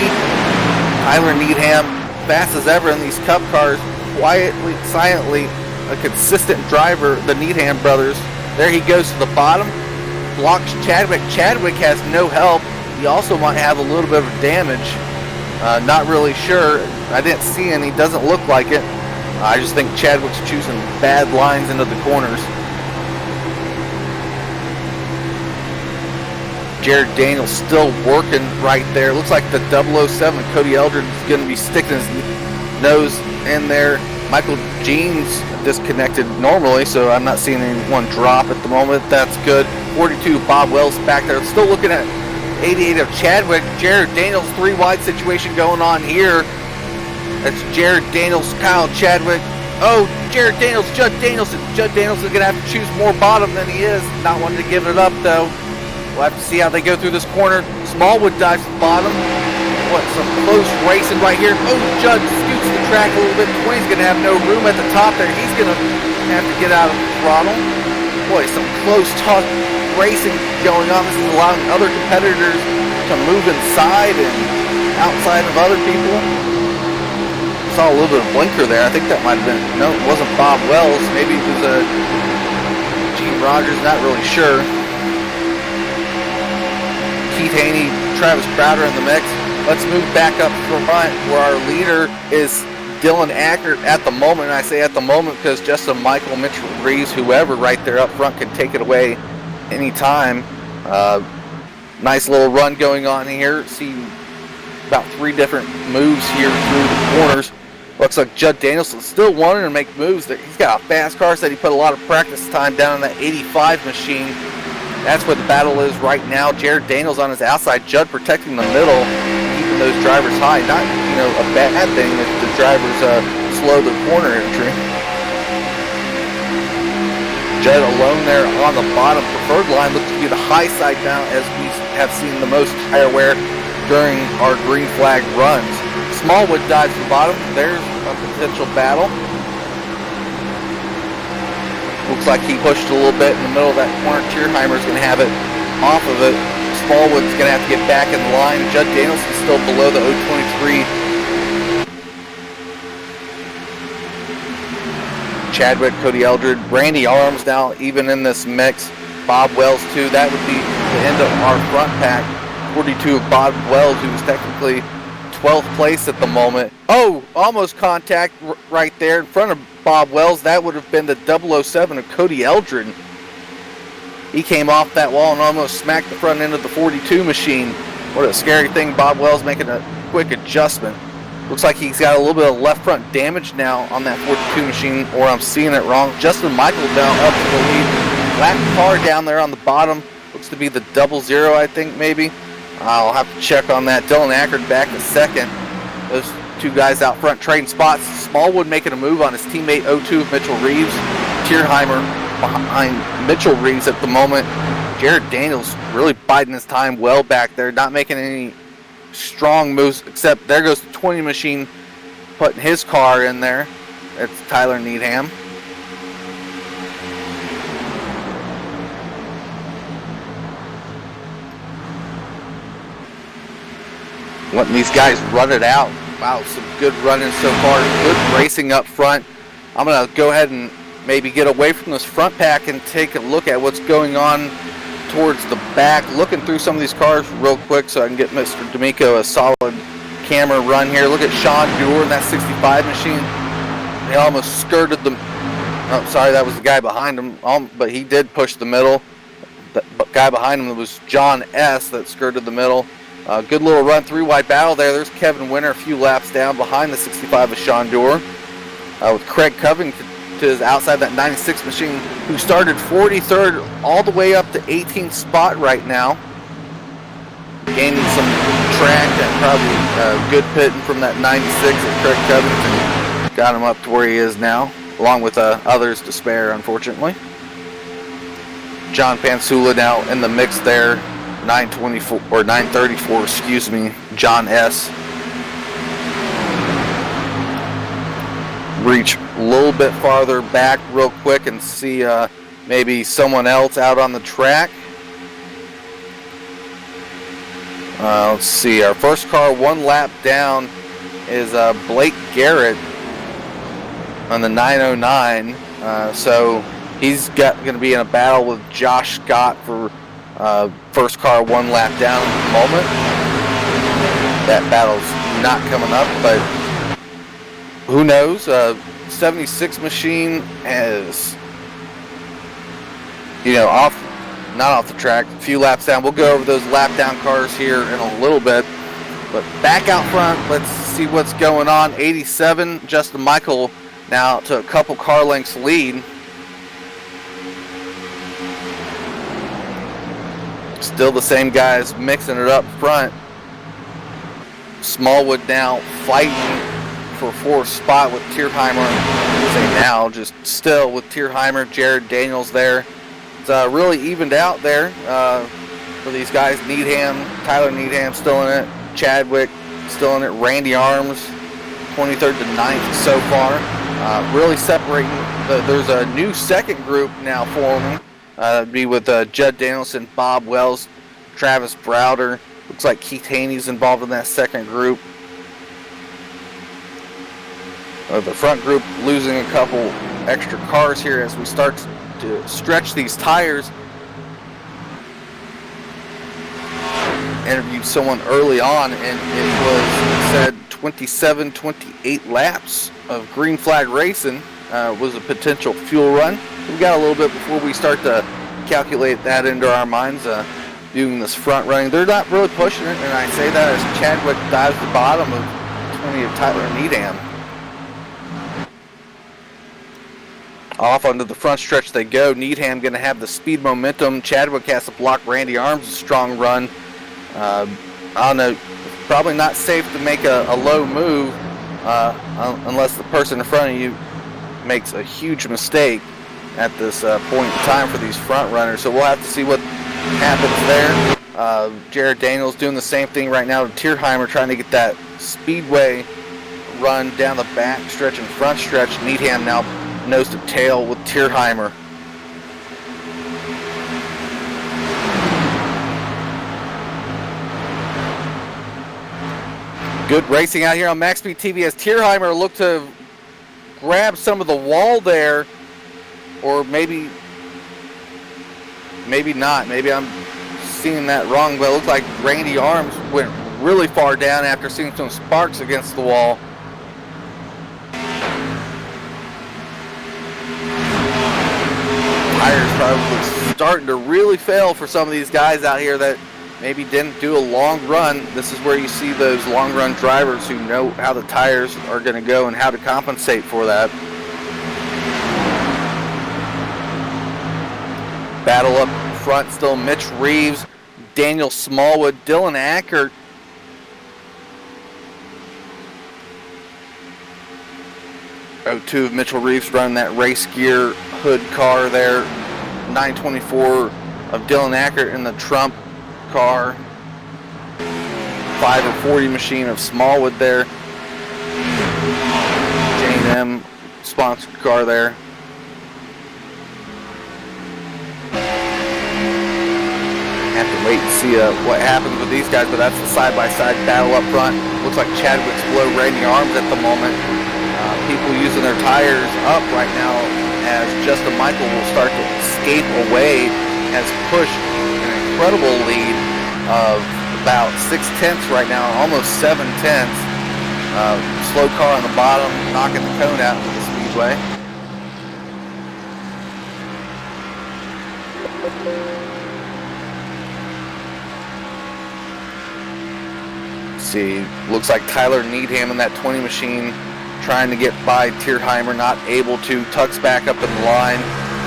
Tyler Needham, fast as ever in these cup cars, quietly, silently a consistent driver, the Needham brothers. There he goes to the bottom, blocks Chadwick. Chadwick has no help. He also might have a little bit of damage. Not really sure. I didn't see any. Doesn't look like it. I just think Chadwick's choosing bad lines into the corners. Jared Daniels still working right there. Looks like the 007 Cody Eldred is going to be sticking his nose in there. Michael Jean's disconnected normally, so I'm not seeing anyone drop at the moment. That's good. 42 Bob Wells back there. Still looking at 88 of Chadwick. Jared Daniels, 3 wide situation going on here. That's Jared Daniels, Kyle Chadwick. Oh, Jared Daniels, Judd Daniels. Judd Daniels is going to have to choose more bottom than he is. Not wanting to give it up, though. We'll have to see how they go through this corner. Smallwood dives to the bottom. What, some close racing right here. Oh, Judd scoots the track a little bit. 20's going to have no room at the top there. He's going to have to get out of the throttle. Boy, some close, tough racing going on. This is allowing other competitors to move inside and outside of other people. Saw a little bit of blinker there. I think that might have been, no, it wasn't Bob Wells. Maybe it was Gene Rogers, not really sure. Keith Haney, Travis Crowder in the mix. Let's move back up front where our leader is Dylan Acker at the moment. And I say at the moment because Justin Michael, Mitchell Reeves, whoever right there up front can take it away anytime. Nice little run going on here. See about 3 different moves here through the corners. Looks like Judd Danielson still wanting to make moves. He's got a fast car. Said he put a lot of practice time down in that 85 machine. That's where the battle is right now. Jared Daniels on his outside. Judd protecting the middle, keeping those drivers high. Not, a bad thing if the drivers slow the corner entry. Judd alone there on the bottom. Preferred line looks to be the high side now, as we have seen the most tire wear during our green flag runs. Smallwood dives to the bottom. There's a potential battle. Looks like he pushed a little bit in the middle of that corner. Tierheimer's going to have it off of it. Smallwood's going to have to get back in the line. Judd Danielson's still below the 023. Chadwick, Cody Eldred, Randy Arms now even in this mix. Bob Wells too. That would be the end of our front pack. 42 of Bob Wells, who's technically 12th place at the moment. Oh, almost contact right there in front of Bob Wells. That would have been the 007 of Cody Eldred. He came off that wall and almost smacked the front end of the 42 machine. What a scary thing. Bob Wells making a quick adjustment. Looks like he's got a little bit of left front damage now on that 42 machine, or I'm seeing it wrong. Justin Michael down up to the lead. Lap car down there on the bottom. Looks to be the 00, I think, maybe. I'll have to check on that. Dylan Ackard back in second. Those 2 guys out front trading spots. Smallwood making a move on his teammate 02, Mitchell Reeves. Tierheimer behind Mitchell Reeves at the moment. Jared Daniels really biding his time well back there, not making any strong moves, except there goes the 20 machine putting his car in there. That's Tyler Needham. Letting these guys run it out. Wow, some good running so far. Good racing up front. I'm going to go ahead and maybe get away from this front pack and take a look at what's going on towards the back. Looking through some of these cars real quick so I can get Mr. D'Amico a solid camera run here. Look at Sean Dewar in that 65 machine. He almost skirted the... Oh, sorry, that was the guy behind him. But he did push the middle. The guy behind him was John S. that skirted the middle. Good little run, 3-wide battle there. There's Kevin Winter a few laps down behind the 65 of Sean Dewar. With Craig Covington to his outside that 96 machine, who started 43rd all the way up to 18th spot right now. Gaining some track and probably good pitting from that 96 of Craig Covington. Got him up to where he is now, along with others to spare, unfortunately. John Pansula now in the mix there. 924 or 934, excuse me, John S. Reach a little bit farther back real quick and see maybe someone else out on the track. Let's see, our first car 1 lap down is Blake Garrett. on the 909. So he's going to be in a battle with Josh Scott for first car 1 lap down at the moment. That battle's not coming up, but who knows? 76 machine is, not off the track, a few laps down. We'll go over those lap down cars here in a little bit. But back out front, let's see what's going on. 87, Justin Michael now to a couple car lengths lead. Still the same guys mixing it up front. Smallwood now fighting for 4th spot with Tierheimer. Now just still with Tierheimer, Jared Daniels there. It's really evened out there for these guys. Tyler Needham still in it. Chadwick still in it. Randy Arms 23rd to 9th so far. Really separating. There's a new second group now forming. It'd be with Judd Danielson, Bob Wells, Travis Browder. Looks like Keith Haney's involved in that second group. The front group losing a couple extra cars here as we start to stretch these tires. Interviewed someone early on, and it said 28 laps of green flag racing was a potential fuel run. We got a little bit before we start to calculate that into our minds, viewing this front running. They're not really pushing it, and I say that as Chadwick dives the bottom of 20 of Tyler Needham. Off onto the front stretch they go. Needham going to have the speed momentum. Chadwick has to block Randy Arms' strong run. I don't know, probably not safe to make a low move unless the person in front of you makes a huge mistake at this point in time for these front runners. So we'll have to see what happens there. Jared Daniels doing the same thing right now to Tierheimer, trying to get that speedway run down the back stretch and front stretch. Needham now nose to tail with Tierheimer. Good racing out here on MaxSpeedTV as Tierheimer looked to grab some of the wall there, or maybe not. Maybe I'm seeing that wrong, but it looked like Randy Arms went really far down after seeing some sparks against the wall. Tires probably starting to really fail for some of these guys out here that maybe didn't do a long run. This is where you see those long run drivers who know how the tires are going to go and how to compensate for that. Battle up front still Mitch Reeves, Daniel Smallwood, Dylan Ackert. Two of Mitchell Reeves running that race gear hood car there. 924 of Dylan Ackert in the Trump car. 5 or 40 machine of Smallwood there. J&M sponsored car there. Have to wait and see what happens with these guys, but that's the side-by-side battle up front. Looks like Chadwick's below Randy Arms at the moment. People using their tires up right now as Justin Michael will start to escape away, has pushed an incredible lead of about 6/10 right now, almost 7/10. Slow car on the bottom, knocking the cone out of the speedway. See, looks like Tyler Needham in that 20 machine trying to get by Tierheimer, not able to. Tucks back up in the line.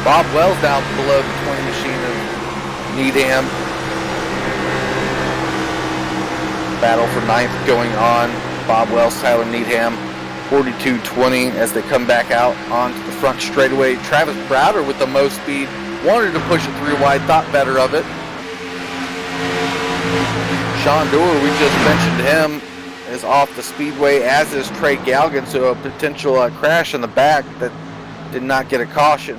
Bob Wells down below the 20 machine of Needham. Battle for 9th going on. Bob Wells, Tyler Needham, 42-20 as they come back out onto the front straightaway. Travis Browder with the most speed. Wanted to push it 3 wide, thought better of it. Sean Doerr, we just mentioned him, is off the speedway, as is Trey Galgan, so a potential crash in the back that did not get a caution.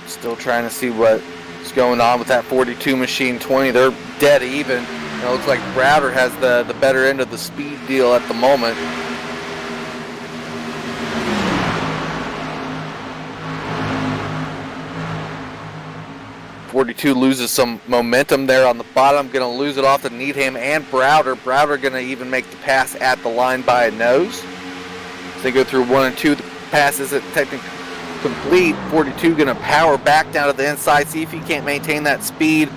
Still trying to see what's going on with that 42 machine 20. They're dead even It looks like Browder has the better end of the speed deal at the moment. .42 loses some momentum there on the bottom. Going to lose it off to Needham and Browder. Browder going to even make the pass at the line by a nose. So they go through 1 and 2. The pass isn't technically complete. 42 going to power back down to the inside. See if he can't maintain that speed.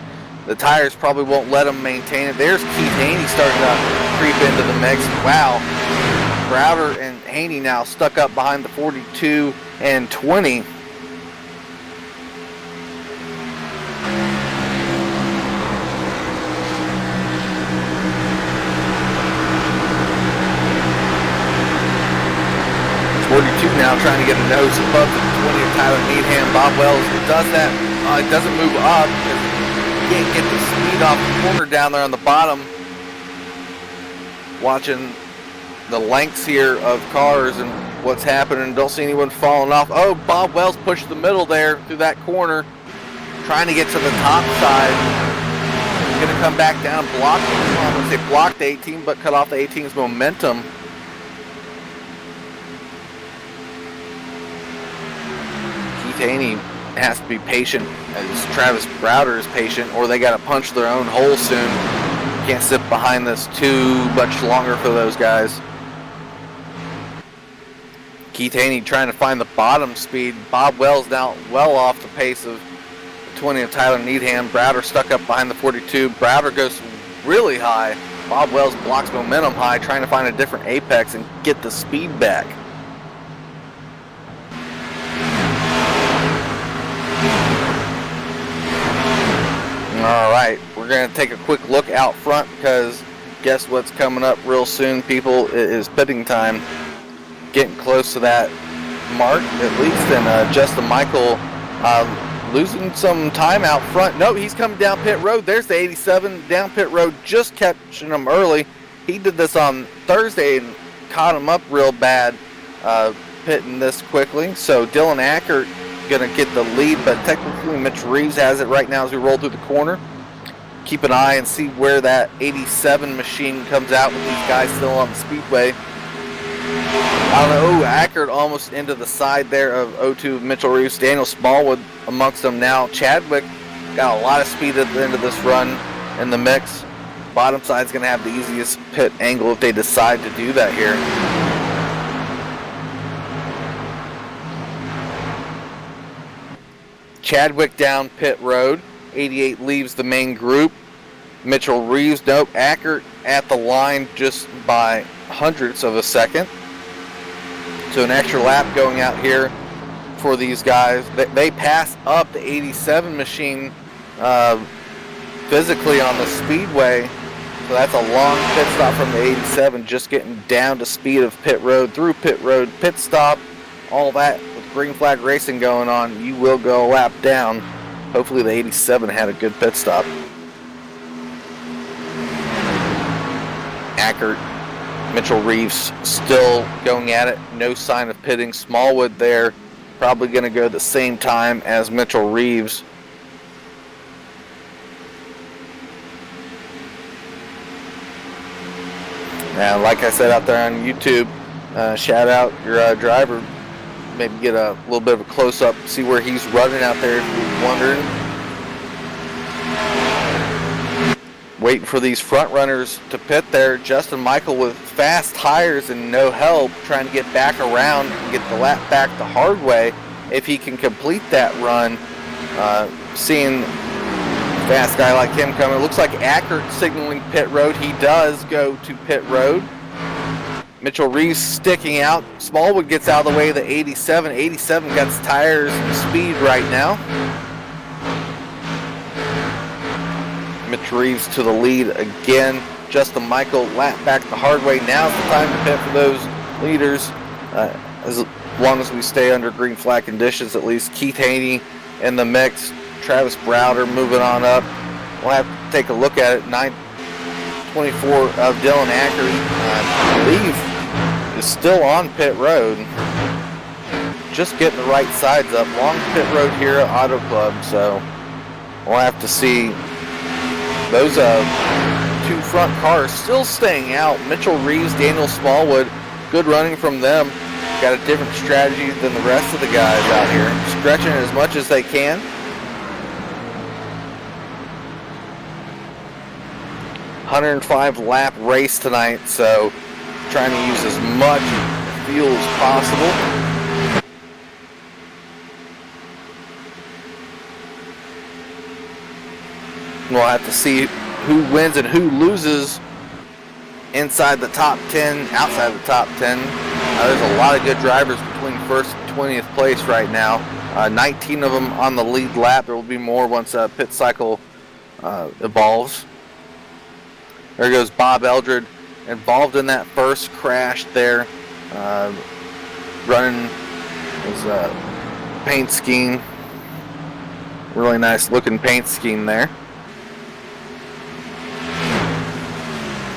The tires probably won't let him maintain it. There's Keith Haney starting to creep into the mix. Wow. Browder and Haney now stuck up behind the 42 and 20. Now trying to get a nose above the 20 of Tyler Needham. Bob Wells does that. It doesn't move up. He can't get the speed off the corner down there on the bottom. Watching the lengths here of cars and what's happening. Don't see anyone falling off. Oh, Bob Wells pushed the middle there through that corner. Trying to get to the top side. Going to come back down and block. I don't want to say block the 18, but cut off the 18's momentum. Haney has to be patient as Travis Browder is patient, or they got to punch their own hole soon. Can't sit behind this too much longer for those guys. Keith Haney trying to find the bottom speed. Bob Wells now well off the pace of the 20 of Tyler Needham. Browder stuck up behind the 42. Browder goes really high. Bob Wells blocks momentum high, trying to find a different apex and get the speed back. All right, we're going to take a quick look out front because guess what's coming up real soon, people? It is pitting time. Getting close to that mark, at least, and Justin Michael losing some time out front. No, he's coming down pit road. There's the 87 down pit road, just catching him early. He did this on Thursday and caught him up real bad, pitting this quickly. So Dylan Ackert going to get the lead, but technically Mitch Reeves has it right now as we roll through the corner. Keep an eye and see where that 87 machine comes out with these guys still on the speedway. I don't know. Ackert almost into the side there of 02 Mitchell Reeves. Daniel Smallwood amongst them now. Chadwick got a lot of speed at the end of this run in the mix. Bottom side's going to have the easiest pit angle if they decide to do that here. Chadwick down pit road. 88 leaves the main group. Mitchell Reeves, nope. Ackert at the line just by hundredths of a second. So an extra lap going out here for these guys. They pass up the 87 machine physically on the speedway. So that's a long pit stop from the 87, just getting down to speed of pit road, through pit road, pit stop, all that. Green flag racing going on, you will go a lap down. Hopefully the 87 had a good pit stop. Ackert, Mitchell Reeves still going at it. No sign of pitting. Smallwood there, probably going to go the same time as Mitchell Reeves. And like I said out there on YouTube, shout out your driver. Maybe get a little bit of a close-up, see where he's running out there if you're wondering. Waiting for these front runners to pit there. Justin Michael with fast tires and no help, trying to get back around and get the lap back the hard way if he can complete that run. Seeing a fast guy like him coming. It looks like Ackert signaling pit road. He does go to pit road. Mitchell Reeves sticking out. Smallwood gets out of the way of the 87. 87 got his tires and speed right now. Mitch Reeves to the lead again. Justin Michael lap back the hard way. Now's the time to pit for those leaders. As long as we stay under green flag conditions, at least. Keith Haney in the mix. Travis Browder moving on up. We'll have to take a look at it. 9:24 of Dylan Ackert, I believe, is still on pit road. Just getting the right sides up. Long pit road here at Auto Club, so we'll have to see. Those two front cars still staying out. Mitchell Reeves, Daniel Smallwood, good running from them. Got a different strategy than the rest of the guys out here. Stretching as much as they can. $105 lap race tonight, so trying to use as much fuel as possible. We'll have to see who wins and who loses inside the top 10, outside the top 10. There's a lot of good drivers between first and 20th place right now. 19 of them on the lead lap. There will be more once pit cycle evolves. There goes Bob Eldred, involved in that first crash there. Running his paint scheme. Really nice looking paint scheme there.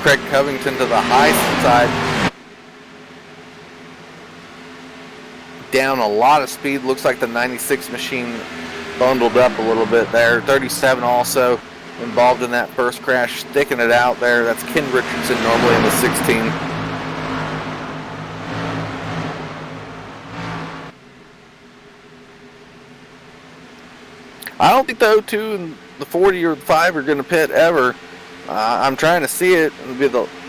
Craig Covington to the high side. Down a lot of speed. Looks like the 96 machine bundled up a little bit there. 37 also involved in that first crash, sticking it out there. That's Ken Richardson, normally in the 16. I don't think the 02 and the 40 or the 5 are going to pit ever. I'm trying to see it.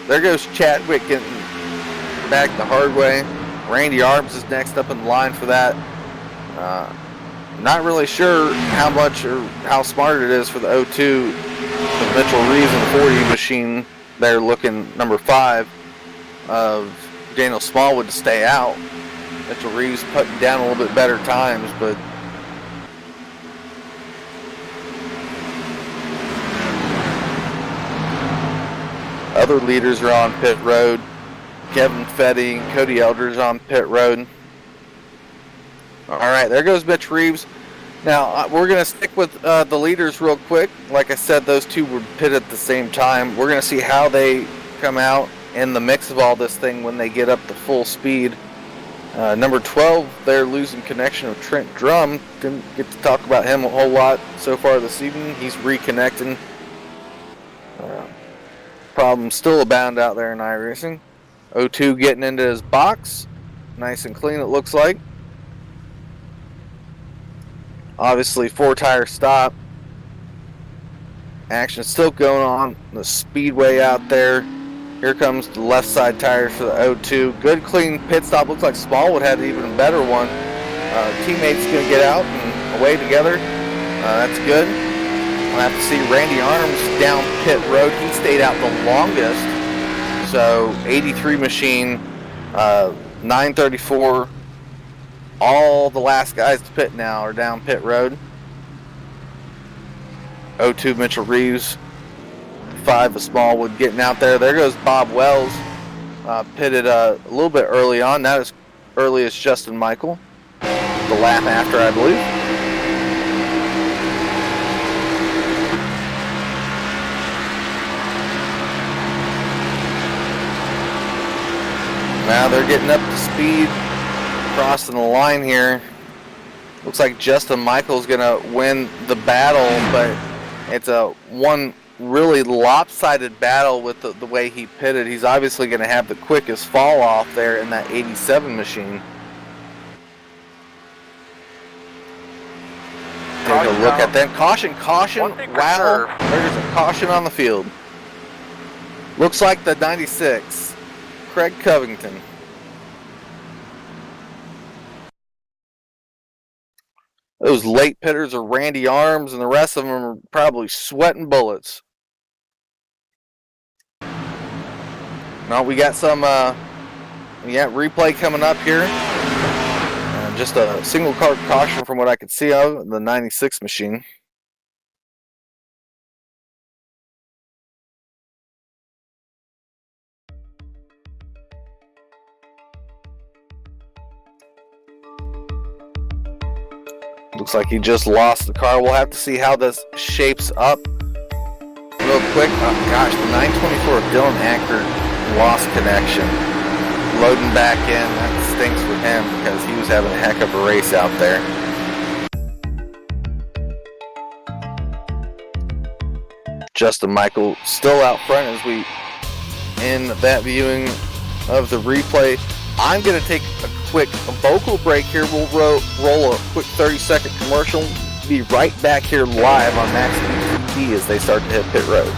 There goes Chadwick getting back the hard way. Randy Arms is next up in line for that. Not really sure how much or how smart it is for the 02 with Mitchell Reeves and the 40 machine there looking number 5 of Daniel Smallwood to stay out. Mitchell Reeves putting down a little bit better times, but other leaders are on pit road. Kevin Fetty and Cody Eldridge on pit road. All right, there goes Mitch Reeves. Now, we're going to stick with the leaders real quick. Like I said, those two were pitted at the same time. We're going to see how they come out in the mix of all this thing when they get up to full speed. Number 12, they're losing connection of Trent Drum. Didn't get to talk about him a whole lot so far this evening. He's reconnecting. Problems still abound out there in iRacing. 02 getting into his box. Nice and clean, it looks like. Obviously, 4-tire stop. Action still going on. The speedway out there. Here comes the left side tires for the 02. Good clean pit stop. Looks like Smallwood had an even better one. Teammates going to get out and away together. That's good. We'll have to see Randy Arms down pit road. He stayed out the longest. So 83 machine, 934. All the last guys to pit now are down pit road. 02 Mitchell Reeves, 5 of Smallwood getting out there. There goes Bob Wells, pitted a little bit early on, not as early as Justin Michael. The lap after, I believe. Now they're getting up to speed, crossing the line here. Looks like Justin Michael's going to win the battle, but it's a one really lopsided battle with the way he pitted. He's obviously going to have the quickest fall off there in that 87 machine. Take a look at that. Caution, caution. Wow, there's a caution on the field. Looks like the 96. Craig Covington. Those late pitters are Randy Arms, and the rest of them are probably sweating bullets. Now we got some replay coming up here. Just a single car caution from what I could see of the 96 machine. Looks like he just lost the car. We'll have to see how this shapes up real quick. Oh gosh, the 924 of Dylan Acker lost connection. Loading back in, that stinks for him because he was having a heck of a race out there. Justin Michael still out front as we end that viewing of the replay. I'm going to take a quick vocal break here. We'll roll a quick 30-second commercial. Be right back here live on MaxSpeedTV as they start to hit pit road.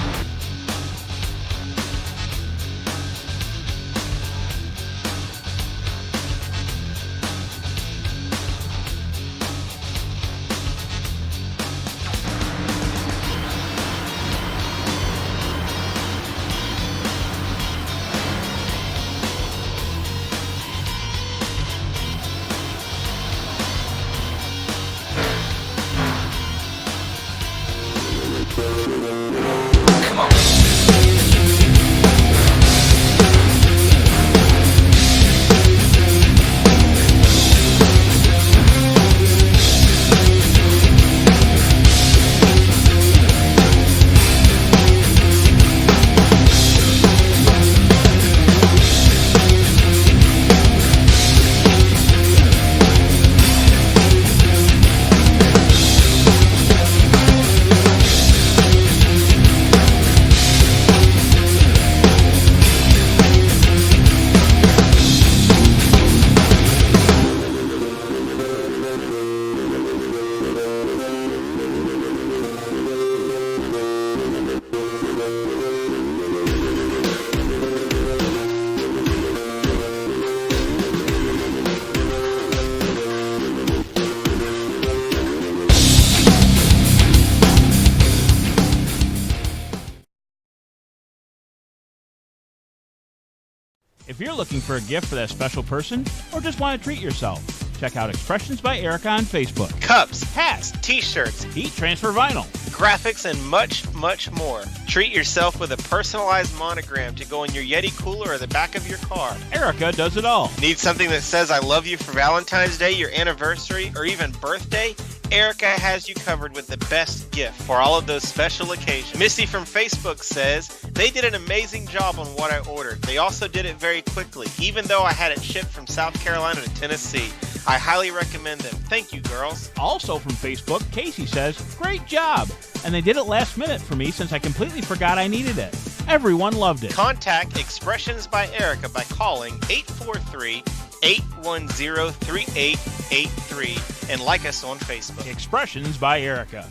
If you're looking for a gift for that special person, or just want to treat yourself, check out Expressions by Erica on Facebook. Cups, hats, t-shirts, heat transfer vinyl, graphics, and much, much more. Treat yourself with a personalized monogram to go in your Yeti cooler or the back of your car. Erica does it all. Need something that says I love you for Valentine's Day, your anniversary, or even birthday? Erica has you covered with the best gift for all of those special occasions. Missy from Facebook says, they did an amazing job on what I ordered. They also did it very quickly, even though I had it shipped from South Carolina to Tennessee. I highly recommend them. Thank you, girls. Also from Facebook, Casey says, great job. And they did it last minute for me since I completely forgot I needed it. Everyone loved it. Contact Expressions by Erica by calling 843-810-3883 and like us on Facebook. Expressions by Erica.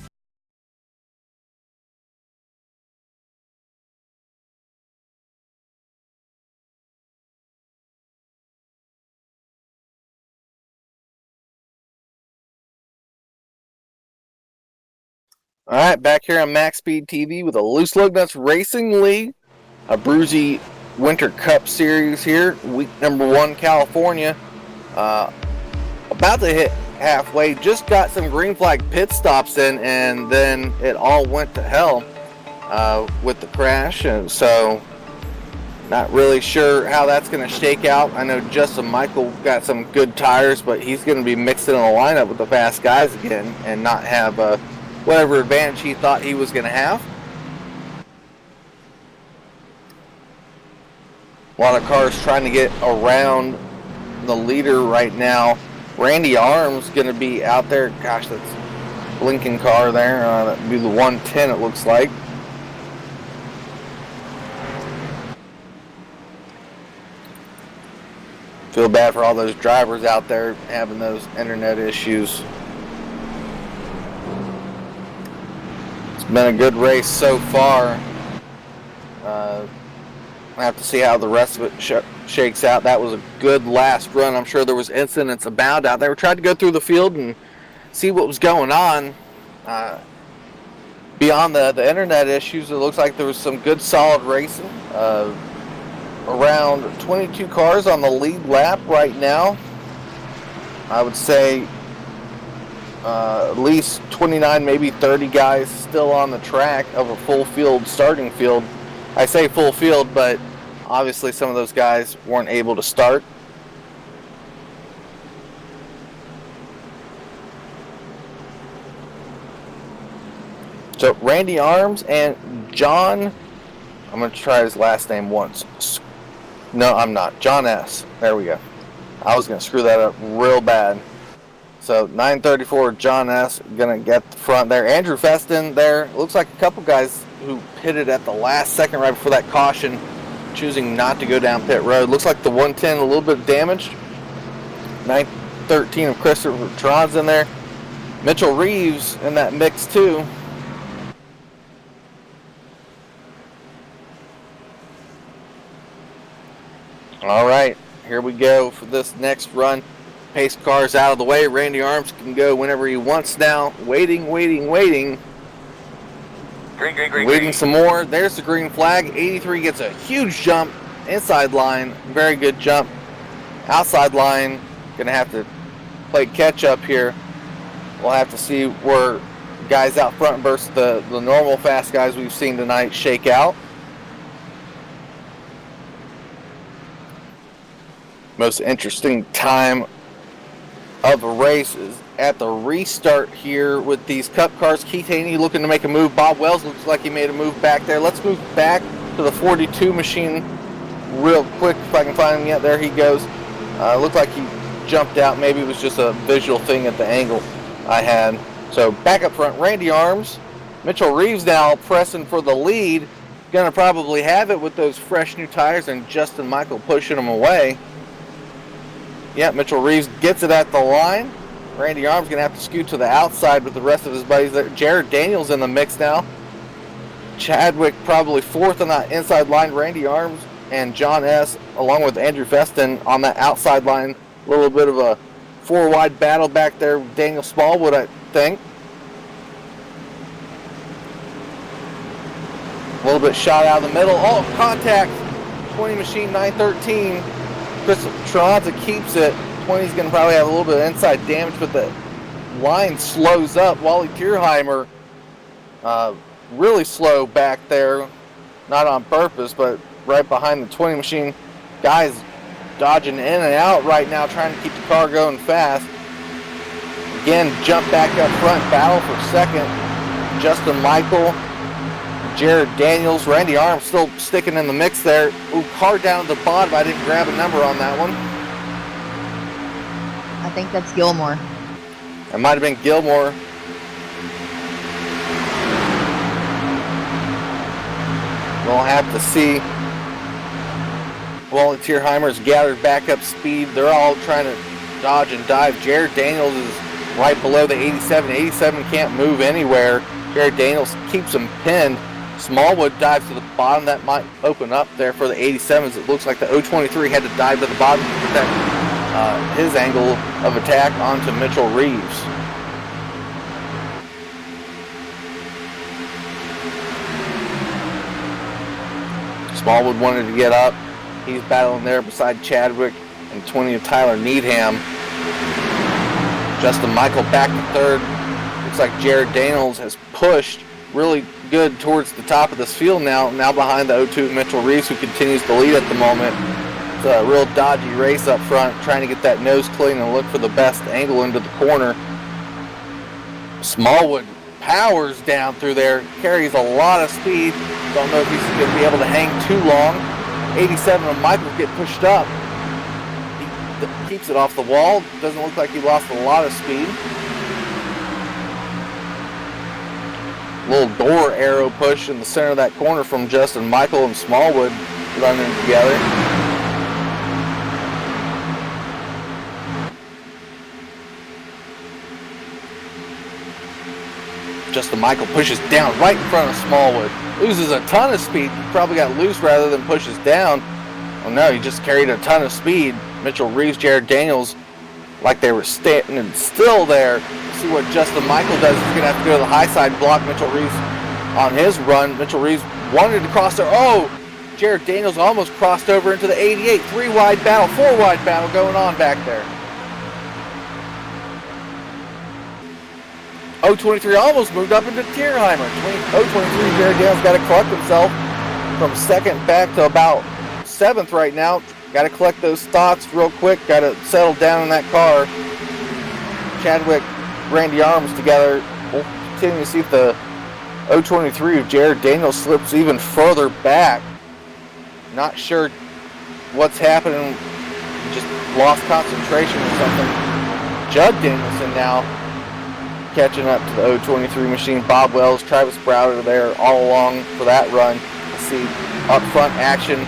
All right, back here on MaxSpeedTV with a Loose Lug Nuts Racing League, ABRUZZI Winter Cup Series here, week number 1, California. About to hit halfway, just got some green flag pit stops in, and then it all went to hell with the crash, and so not really sure how that's going to shake out. I know Justin Michael got some good tires, but he's going to be mixed in a lineup with the fast guys again and not have whatever advantage he thought he was going to have. A lot of cars trying to get around the leader right now. Randy Arms going to be out there. Gosh, that's blinking car there. That would be the 110, it looks like. Feel bad for all those drivers out there having those internet issues. It's been a good race so far. I have to see how the rest of it shakes out. That was a good last run. I'm sure there was incidents abound out there. We tried to go through the field and see what was going on. Beyond the internet issues, it looks like there was some good solid racing. Around 22 cars on the lead lap right now. I would say at least 29, maybe 30 guys still on the track of a full field starting field. I say full field, but obviously some of those guys weren't able to start. So Randy Arms and John, I'm going to try his last name once. No, I'm not. John S. There we go. I was going to screw that up real bad. So 934, John S. going to get the front there. Andrew Feston there. Looks like a couple guys who pitted at the last second right before that caution, choosing not to go down pit road. Looks like the 110 a little bit damaged. 913 of Christopher Tron's in there. Mitchell Reeves in that mix too. All right, here we go for this next run. Pace car's out of the way. Randy Arms can go whenever he wants now. Waiting. Green. Waiting some more. There's the green flag. 83 gets a huge jump. Inside line, very good jump. Outside line, gonna have to play catch up here. We'll have to see where guys out front versus the normal fast guys we've seen tonight shake out. Most interesting time of the race is at the restart here with these Cup cars. Keith Haney looking to make a move. Bob Wells looks like he made a move back there. Let's move back to the 42 machine real quick if I can find him yet. There he goes. Looked like he jumped out. Maybe it was just a visual thing at the angle I had. So back up front, Randy Arms. Mitchell Reeves now pressing for the lead. Gonna probably have it with those fresh new tires, and Justin Michael pushing him away. Yeah, Mitchell Reeves gets it at the line. Randy Arms going to have to scoot to the outside with the rest of his buddies there. Jared Daniels in the mix now. Chadwick probably fourth on that inside line. Randy Arms and John S. along with Andrew Feston on that outside line. A little bit of a four-wide battle back there with Daniel Smallwood, I think. A little bit shot out of the middle. Oh, contact. 20 machine 913. Chris Tronza keeps it. 20's going to probably have a little bit of inside damage, but the line slows up. Wally Tierheimer really slow back there. Not on purpose, but right behind the 20 machine. Guys dodging in and out right now, trying to keep the car going fast. Again, jump back up front, battle for second. Justin Michael, Jared Daniels, Randy Arms still sticking in the mix there. Ooh, car down at the bottom. I didn't grab a number on that one. I think that's Gilmore. It might have been Gilmore. We'll have to see. Wally Tierheimer's gathered back up speed. They're all trying to dodge and dive. Jared Daniels is right below the 87. 87 can't move anywhere. Jared Daniels keeps him pinned. Smallwood dives to the bottom. That might open up there for the 87s. It looks like the 023 had to dive to the bottom to protect his angle of attack onto Mitchell Reeves. Smallwood wanted to get up. He's battling there beside Chadwick and 20 of Tyler Needham. Justin Michael back to third. Looks like Jared Daniels has pushed really good towards the top of this field now behind the 02 Mitchell Reeves, who continues to lead at the moment. It's a real dodgy race up front, trying to get that nose clean and look for the best angle into the corner. Smallwood powers down through there, carries a lot of speed. Don't know if he's going to be able to hang too long. 87 of Michael get pushed up. He keeps it off the wall. Doesn't look like he lost a lot of speed. Little door arrow push in the center of that corner from Justin Michael and Smallwood running together. Justin Michael pushes down right in front of Smallwood. Loses a ton of speed. He probably got loose rather than pushes down. Oh no, he just carried a ton of speed. Mitchell Reeves, Jared Daniels, like they were standing still there. See what Justin Michael does. He's going to have to go to the high side, block Mitchell Reeves on his run. Mitchell Reeves wanted to cross there. Oh, Jared Daniels almost crossed over into the 88. 3-wide battle, 4-wide battle going on back there. 023 almost moved up into Tierheimer. 023, Jared Daniels got to collect himself from second back to about 7th right now. Got to collect those thoughts real quick. Got to settle down in that car. Chadwick, Randy Arms together. We'll continue to see if the 023 of Jared Daniels slips even further back. Not sure what's happening. Just lost concentration or something. Judd Danielson now catching up to the 023 machine. Bob Wells, Travis Browder there all along for that run. See up front action.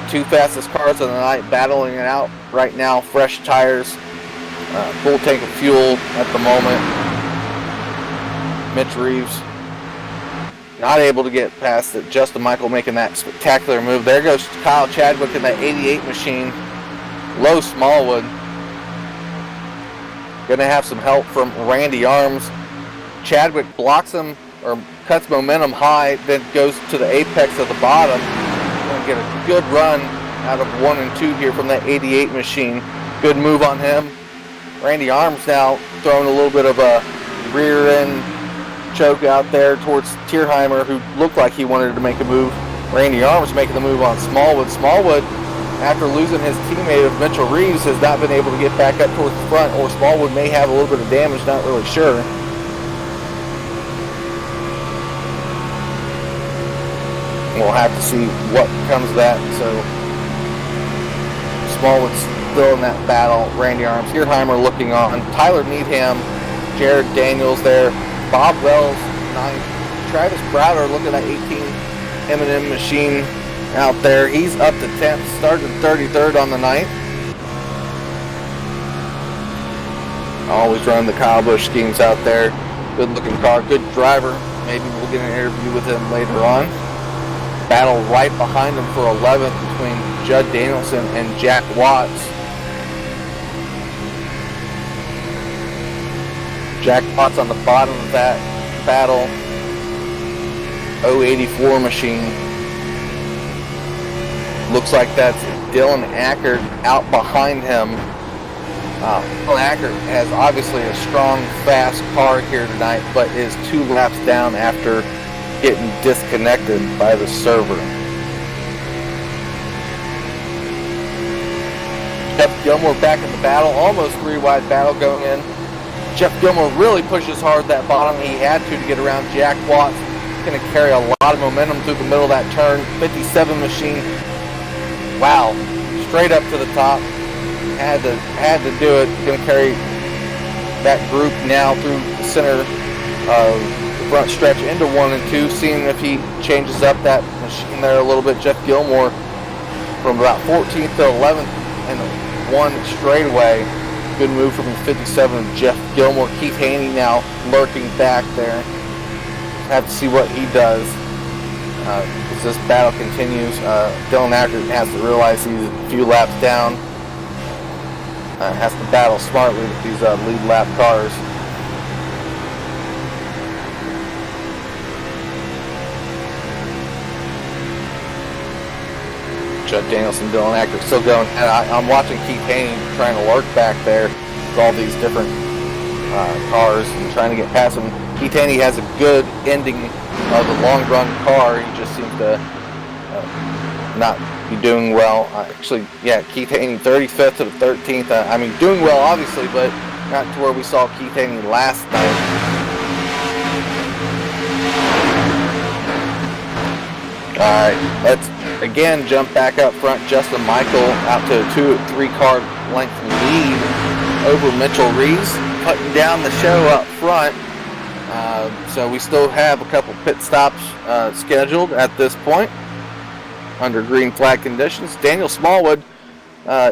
2 fastest cars of the night battling it out right now. Fresh tires, full tank of fuel at the moment. Mitch Reeves not able to get past it. Justin Michael making that spectacular move. There goes Kyle Chadwick in that 88 machine. Low Smallwood. Going to have some help from Randy Arms. Chadwick blocks him or cuts momentum high, then goes to the apex of the bottom. Going to get a good run out of 1 and 2 here from that 88 machine. Good move on him. Randy Arms now throwing a little bit of a rear end choke out there towards Tierheimer, who looked like he wanted to make a move. Randy Arms making the move on Smallwood. Smallwood, after losing his teammate of Mitchell Reeves, has not been able to get back up towards the front, or Smallwood may have a little bit of damage, not really sure. We'll have to see what comes of that. So Smallwood's still in that battle. Randy Arms, Tierheimer looking on. Tyler Needham, Jared Daniels there. Bob Wells, 9th. Travis Browder looking at 18 M&M machine out there. He's up to 10th, started 33rd on the night. Always running the Kyle Busch schemes out there. Good looking car, good driver. Maybe we'll get an interview with him later on. Battle right behind him for 11th between Judd Danielson and Jack Watts. Jack Watts on the bottom of that battle. 084 machine. Looks like that's Dylan Ackert out behind him. Dylan Ackert has obviously a strong, fast car here tonight, but is 2 laps down after getting disconnected by the server. Jeff Gilmore back in the battle, almost 3-wide battle going in. Jeff Gilmore really pushes hard that bottom. He had to get around Jack Watts. Going to carry a lot of momentum through the middle of that turn. 57 machine. Wow. Straight up to the top. Had to do it. Going to carry that group now through the center of the front stretch into 1 and 2. Seeing if he changes up that machine there a little bit. Jeff Gilmore from about 14th to 11th in one straightaway. Good move from the 57, Jeff Gilmore. Keith Haney now lurking back there. Have to see what he does as this battle continues. Dylan Ackert has to realize he's a few laps down. Has to battle smartly with these lead lap cars. Judd Danielson, Dylan Ackert still going. And I'm watching Keith Haney trying to lurk back there with all these different cars and trying to get past him. Keith Haney has a good ending of the long run car. He just seems to not be doing well. Actually, yeah, Keith Haney 35th to the 13th. I mean, doing well obviously, but not to where we saw Keith Haney last night. Alright, let's again jump back up front. Justin Michael out to a 2-3 car length lead over Mitchell Reeves, cutting down the show up front. So we still have a couple pit stops scheduled at this point under green flag conditions. Daniel Smallwood,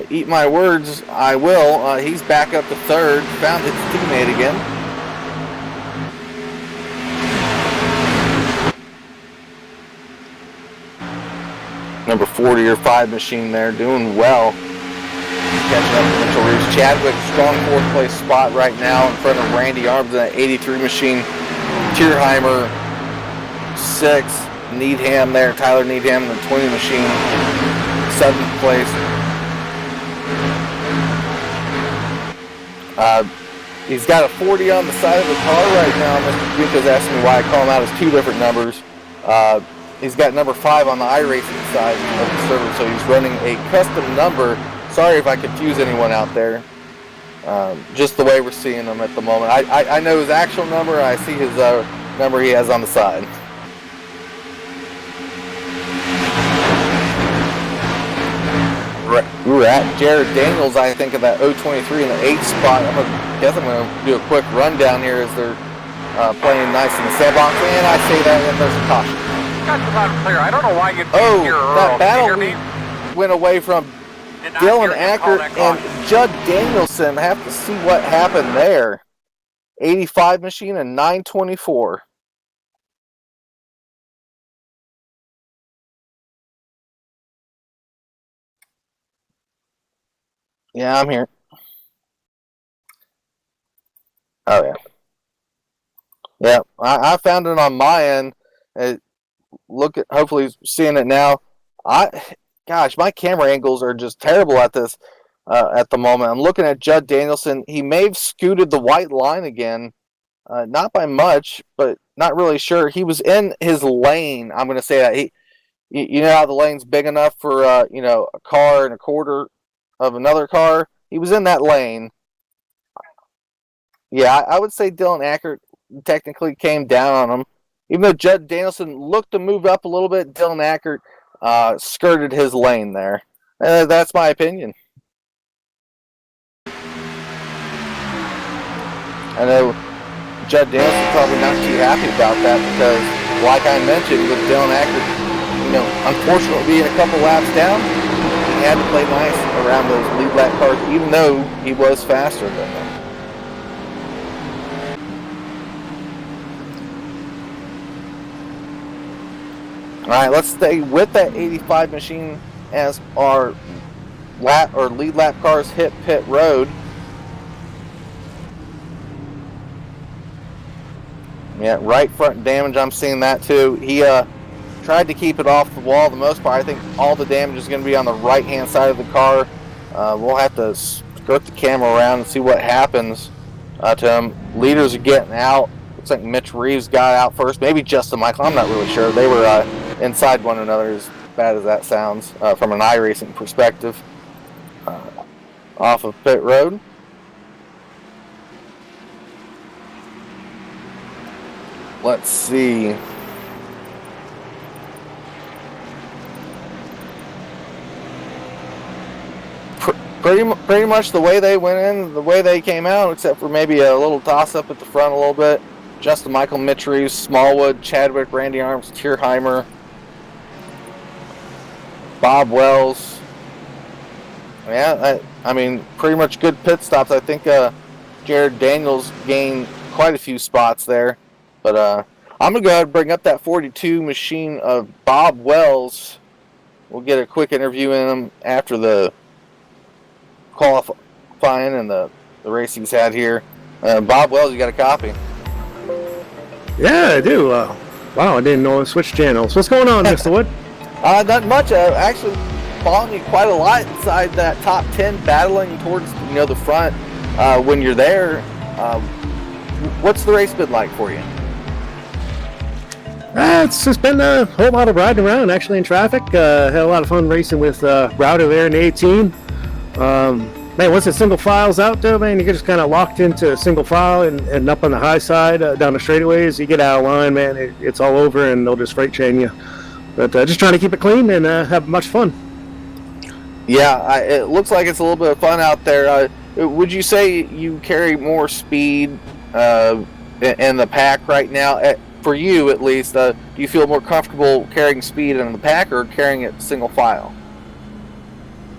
eat my words, I will. He's back up to 3rd, found his teammate again. Number 40 or 5 machine there, doing well. Catching up to Mitchell Reeves. Chadwick, strong 4th place spot right now in front of Randy Arms in that 83 machine. Tierheimer, 6th. Needham there, Tyler Needham in the 20 machine. 7th place. He's got a 40 on the side of the car right now. Mr. Buca's asking me why I call him out as 2 different numbers. He's got number 5 on the iRacing side of the server, so he's running a custom number. Sorry if I confuse anyone out there. Just the way we're seeing him at the moment. I know his actual number, I see his number he has on the side. We were at Jared Daniels, I think, of that 023 in the 8th spot. I'm going to do a quick rundown here as they're playing nice in the sandbox. And I say that, and there's a caution. Got you loud and clear. I don't know why you'd be here, Earl. That battle Can you hear me? went away from Dylan Ackert and Judd Danielson. Have to see what happened there. 85 machine and 924. Yeah, I'm here. Oh, yeah. Yeah, I found it on my end. Hopefully seeing it now. Gosh, my camera angles are just terrible at this at the moment. I'm looking at Judd Danielson. He may have scooted the white line again. Not by much, but not really sure. He was in his lane. I'm going to say that. You know how the lane's big enough for a car and a quarter of another car? He was in that lane. Yeah, I would say Dylan Ackert technically came down on him. Even though Judd Danielson looked to move up a little bit, Dylan Ackert skirted his lane there. That's my opinion. I know Judd Danielson probably not too happy about that because, like I mentioned, with Dylan Ackert, unfortunately being a couple laps down, he had to play nice around those lead lap cars, even though he was faster than them. All right, let's stay with that 85 machine as our lead lap cars hit pit road. Yeah, right front damage, I'm seeing that too. He tried to keep it off the wall. The most part, I think all the damage is going to be on the right-hand side of the car. We'll have to skirt the camera around and see what happens to him. Leaders are getting out. Looks like Mitch Reeves got out first. Maybe Justin Michael. I'm not really sure. They were inside one another, as bad as that sounds from an iRacing perspective. Off of pit road. Let's see. Pretty much the way they went in, the way they came out, except for maybe a little toss-up at the front a little bit. Justin Michael, Mitch Reeves, Smallwood, Chadwick, Randy Arms, Tierheimer, Bob Wells. Yeah, I mean, pretty much good pit stops. I think Jared Daniels gained quite a few spots there. But I'm going to go ahead and bring up that 42 machine of Bob Wells. We'll get a quick interview in him after the qualifying and the race he's had here. Bob Wells, you got a copy? Yeah, I do. Wow, I didn't know I switched channels. What's going on, Mr. Wood? Not much. Actually, following you quite a lot inside that top 10, battling towards the front when you're there. What's the race been like for you? It's just been a whole lot of riding around, actually, in traffic. Had a lot of fun racing with Router there in the 18. Man, once the single file's out there, man, you get just kind of locked into single file and up on the high side down the straightaways. You get out of line, man, it's all over, and they'll just freight chain you. But just trying to keep it clean and have much fun. Yeah, it looks like it's a little bit of fun out there. Would you say you carry more speed in the pack right now? For you, at least, do you feel more comfortable carrying speed in the pack or carrying it single file?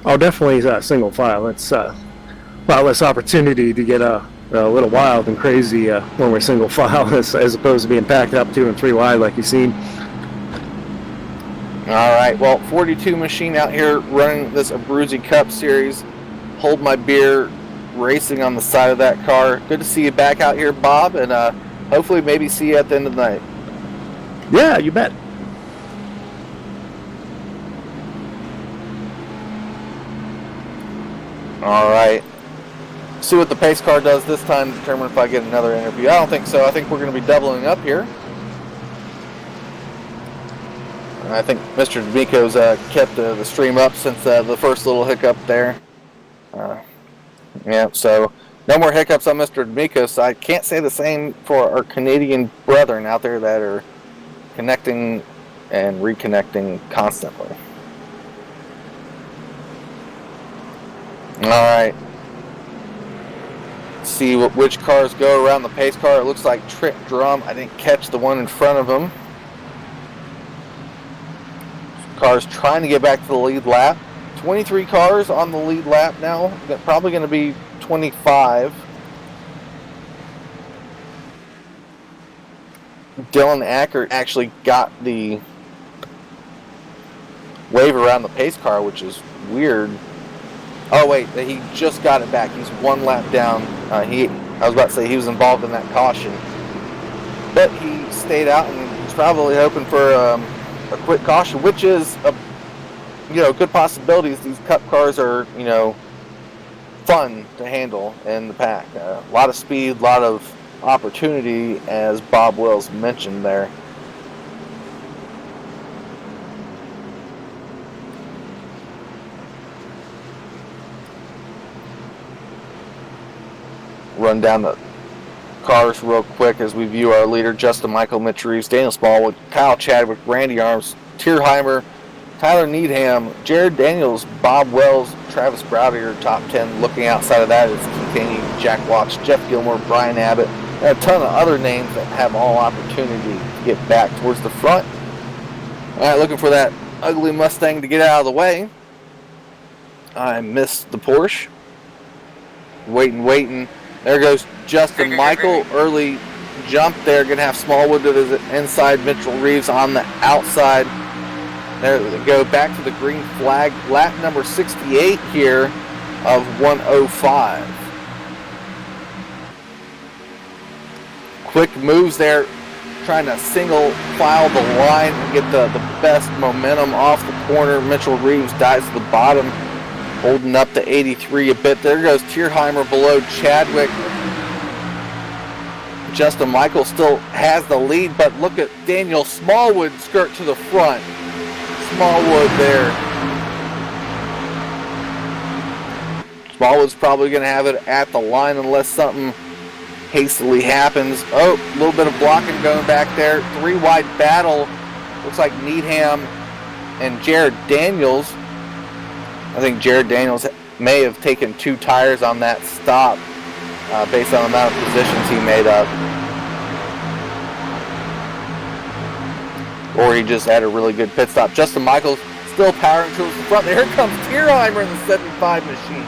Oh, definitely single file. It's a lot less opportunity to get a little wild and crazy when we're single file as opposed to being packed up 2 and 3 wide like you've seen. All right, well, 42 machine out here running this ABRUZZI Cup Series. Hold my beer, racing on the side of that car. Good to see you back out here, Bob, and hopefully maybe see you at the end of the night. Yeah, you bet. All right. See what the pace car does this time to determine if I get another interview. I don't think so. I think we're going to be doubling up here. I think Mr. D'Amico's kept the stream up since the first little hiccup there. Yeah, so no more hiccups on Mr. D'Amico's side. Can't say the same for our Canadian brethren out there that are connecting and reconnecting constantly. All right. See which cars go around the pace car. It looks like Trip Drum. I didn't catch the one in front of him. Cars trying to get back to the lead lap. 23 cars on the lead lap now. Probably going to be 25. Dylan Ackert actually got the wave around the pace car, which is weird. Oh wait, he just got it back. He's one lap down. I was about to say he was involved in that caution, but he stayed out and he's probably hoping for a quick caution, which is a good possibility. These Cup cars are fun to handle in the pack. A lot of speed, a lot of opportunity, as Bob Wells mentioned there. Run down the cars real quick as we view our leader: Justin Michael, Mitch Reeves, Daniel Smallwood, Kyle Chadwick, Randy Arms, Tierheimer, Tyler Needham, Jared Daniels, Bob Wells, Travis Browder, top 10. Looking outside of that is Kincaid, Jack Watts, Jeff Gilmore, Brian Abbott, and a ton of other names that have all opportunity to get back towards the front. All right, looking for that ugly Mustang to get out of the way. I missed the Porsche. Waiting. There goes Justin Michael. Early jump there. Going to have Smallwood to the inside. Mitchell Reeves on the outside. There they go. Back to the green flag. Lap number 68 here of 105. Quick moves there. Trying to single file the line and get the best momentum off the corner. Mitchell Reeves dives to the bottom, holding up to 83 a bit. There goes Tierheimer below Chadwick. Justin Michael still has the lead, but look at Daniel Smallwood skirt to the front. Smallwood there. Smallwood's probably going to have it at the line unless something hastily happens. Oh, a little bit of blocking going back there. Three wide battle. Looks like Needham and Jared Daniels. I think Jared Daniels may have taken 2 tires on that stop based on the amount of positions he made up. Or he just had a really good pit stop. Justin Michaels still powering towards the front. Here comes Tierheimer in the 75 machine.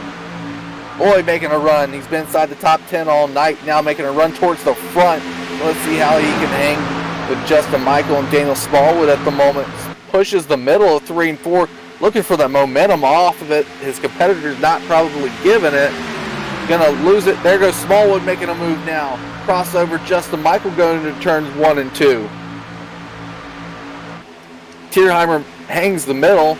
Boy, making a run. He's been inside the top 10 all night. Now making a run towards the front. Let's see how he can hang with Justin Michael and Daniel Smallwood at the moment. Pushes the middle of 3 and 4. Looking for that momentum off of it. His competitor's not probably giving it. Gonna lose it. There goes Smallwood making a move now. Crossover. Justin Michael going into turns 1 and 2. Tierheimer hangs the middle,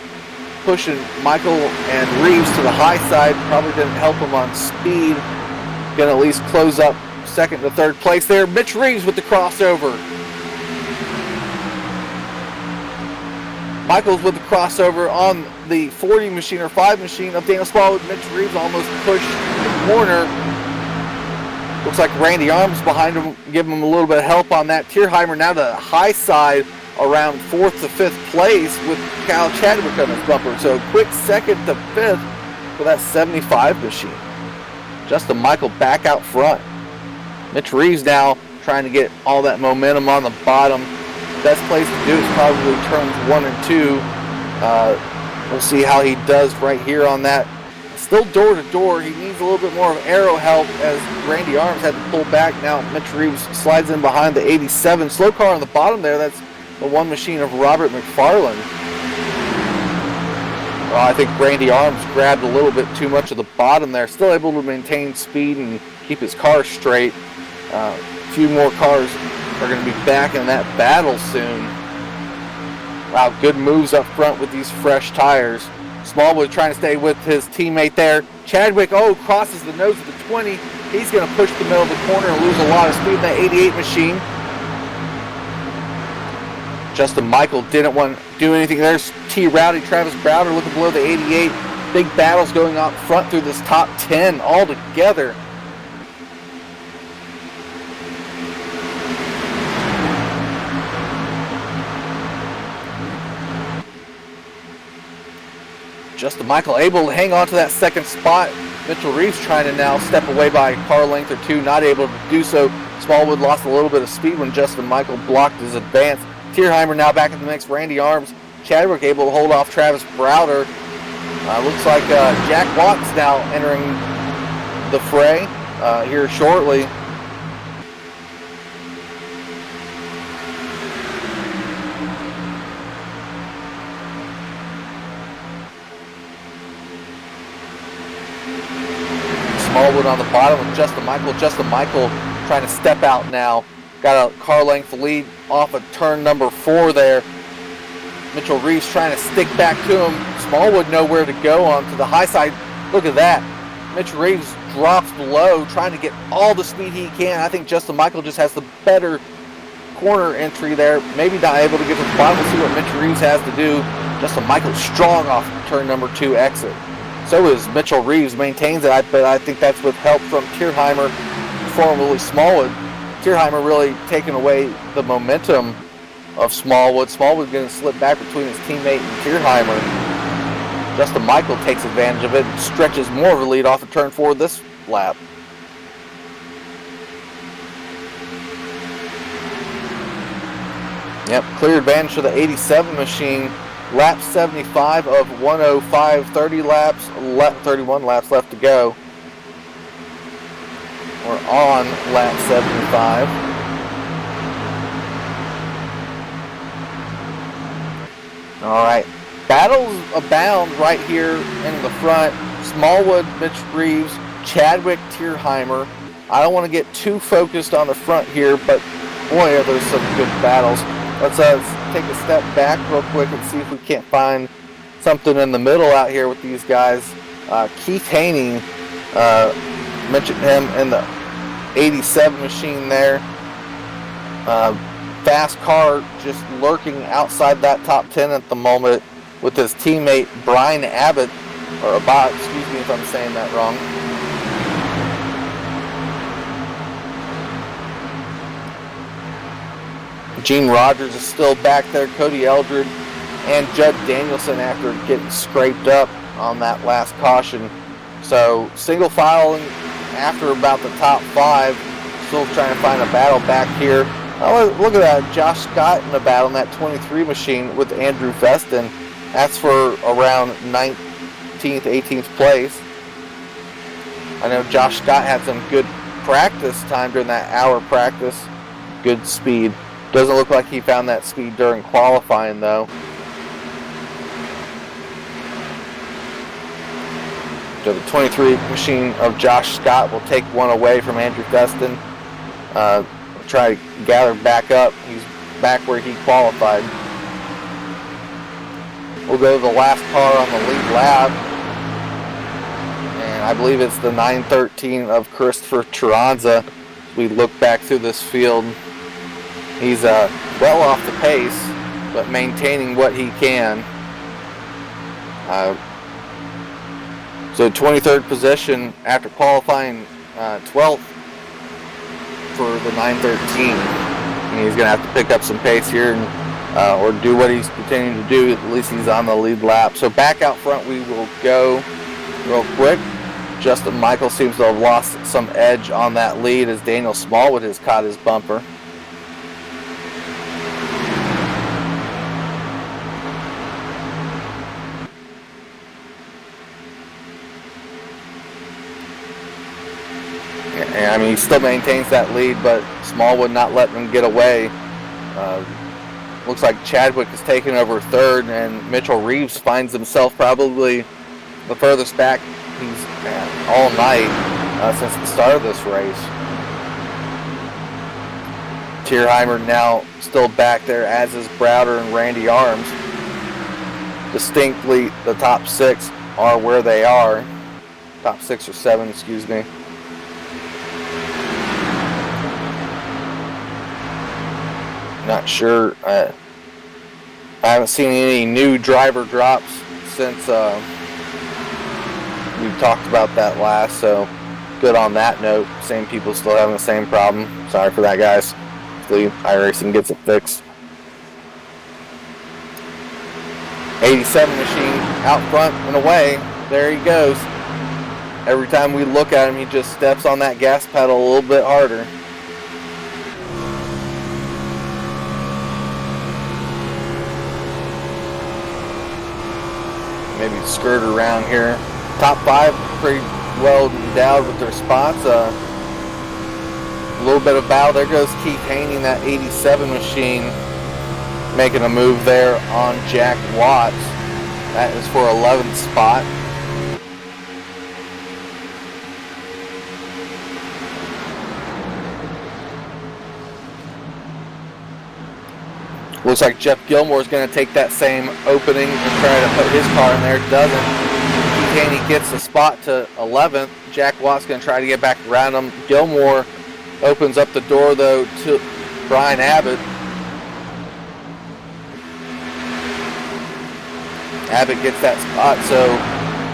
pushing Michael and Reeves to the high side. Probably didn't help him on speed. Gonna at least close up second to third place there. Mitch Reeves with the crossover. Michael's with the crossover on the 40 machine or 5 machine of Daniel Smallwood. Mitch Reeves almost pushed the corner. Looks like Randy Arms behind him, giving him a little bit of help on that. Tierheimer now to the high side around 4th to 5th place with Kyle Chadwick on his bumper. So quick 2nd to 5th for that 75 machine. Justin Michael back out front. Mitch Reeves now trying to get all that momentum on the bottom. Best place to do is probably turns 1 and 2. We'll see how he does right here on that. Still door to door. He needs a little bit more of aero help as Randy Arms had to pull back. Now Mitch Reeves slides in behind the 87. Slow car on the bottom there. That's the 1 machine of Robert McFarland. I think Randy Arms grabbed a little bit too much of the bottom there. Still able to maintain speed and keep his car straight. A few more cars are going to be back in that battle soon. Wow, good moves up front with these fresh tires. Smallwood trying to stay with his teammate there. Chadwick, crosses the nose of the 20. He's going to push the middle of the corner and lose a lot of speed in that 88 machine. Justin Michael didn't want to do anything. There's T. Rowdy, Travis Browder looking below the 88. Big battles going out front through this top 10 all together. Justin Michael able to hang on to that second spot. Mitchell Reeves trying to now step away by a car length or two, not able to do so. Smallwood lost a little bit of speed when Justin Michael blocked his advance. Tierheimer now back in the mix. Randy Arms, Chadwick able to hold off Travis Browder. Looks like Jack Watts now entering the fray here shortly. Smallwood on the bottom with Justin Michael. Justin Michael trying to step out now. Got a car length lead off of turn number 4 there. Mitchell Reeves trying to stick back to him. Smallwood nowhere to go onto the high side. Look at that. Mitchell Reeves drops low, trying to get all the speed he can. I think Justin Michael just has the better corner entry there. Maybe not able to get to the bottom. We'll see what Mitchell Reeves has to do. Justin Michael strong off turn number 2 exit. So is Mitchell Reeves, maintains it, but I think that's with help from Tierheimer, formerly Smallwood. Tierheimer really taking away the momentum of Smallwood. Smallwood going to slip back between his teammate and Tierheimer. Justin Michael takes advantage of it and stretches more of a lead off of turn 4 this lap. Yep, clear advantage for the 87 machine. Lap 75 of 105, 31 laps left to go. We're on lap 75. All right, battles abound right here in the front. Smallwood, Mitch Reeves, Chadwick, Tierheimer. I don't want to get too focused on the front here, but boy, are there some good battles. Let's take a step back real quick and see if we can't find something in the middle out here with these guys. Keith Haney, mentioned him in the 87 machine there. Fast car just lurking outside that top 10 at the moment with his teammate Brian Abbott, or Abbott, excuse me if I'm saying that wrong. Gene Rogers is still back there, Cody Eldred, and Judd Danielson after getting scraped up on that last caution. So single filing after about the top 5, still trying to find a battle back here. Oh, look at that, Josh Scott in the battle in that 23 machine with Andrew Feston. That's for around 19th, 18th place. I know Josh Scott had some good practice time during that hour practice. Good speed. Doesn't look like he found that speed during qualifying though. So the 23 machine of Josh Scott will take one away from Andrew Feston. Try to gather back up. He's back where he qualified. We'll go to the last car on the lead lap. And I believe it's the 913 of Christopher Taranza. We look back through this field. He's well off the pace, but maintaining what he can. So 23rd position after qualifying 12th for the 913. And he's going to have to pick up some pace here and, or do what he's continuing to do. At least he's on the lead lap. So back out front we will go real quick. Justin Michael seems to have lost some edge on that lead as Daniel Smallwood has caught his bumper. And I mean, he still maintains that lead, but Smallwood not letting him get away. Looks like Chadwick is taking over third, and Mitchell Reeves finds himself probably the furthest back he's all night since the start of this race. Tierheimer now still back there, as is Browder and Randy Arms. Distinctly, the top 6 are where they are. Top 6 or 7, excuse me. Not sure. I haven't seen any new driver drops since we talked about that last, so good on that note. Same people still having the same problem. Sorry for that, guys. Hopefully iRacing gets it fixed. 87 machine out front and away. There he goes. Every time we look at him, he just steps on that gas pedal a little bit harder. Maybe skirt around here. Top 5 pretty well endowed with their spots. A little bit of battle. There goes Keith Haney, that 87 machine, making a move there on Jack Watts. That is for 11th spot. Looks like Jeff Gilmore is going to take that same opening and try to put his car in there. Doesn't. Keith Haney gets the spot to 11th. Jack Watts going to try to get back around him. Gilmore opens up the door, though, to Brian Abbott. Abbott gets that spot, so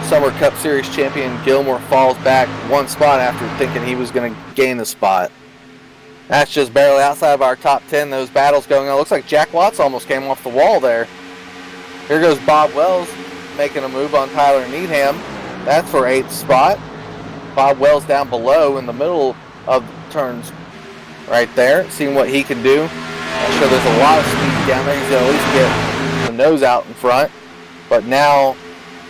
Summer Cup Series champion Gilmore falls back one spot after thinking he was going to gain the spot. That's just barely outside of our top 10. Those battles going on. Looks like Jack Watts almost came off the wall there. Here goes Bob Wells making a move on Tyler Needham. That's for 8th spot. Bob Wells down below in the middle of the turns right there, seeing what he can do. I'm sure there's a lot of speed down there. He's going to at least get the nose out in front. But now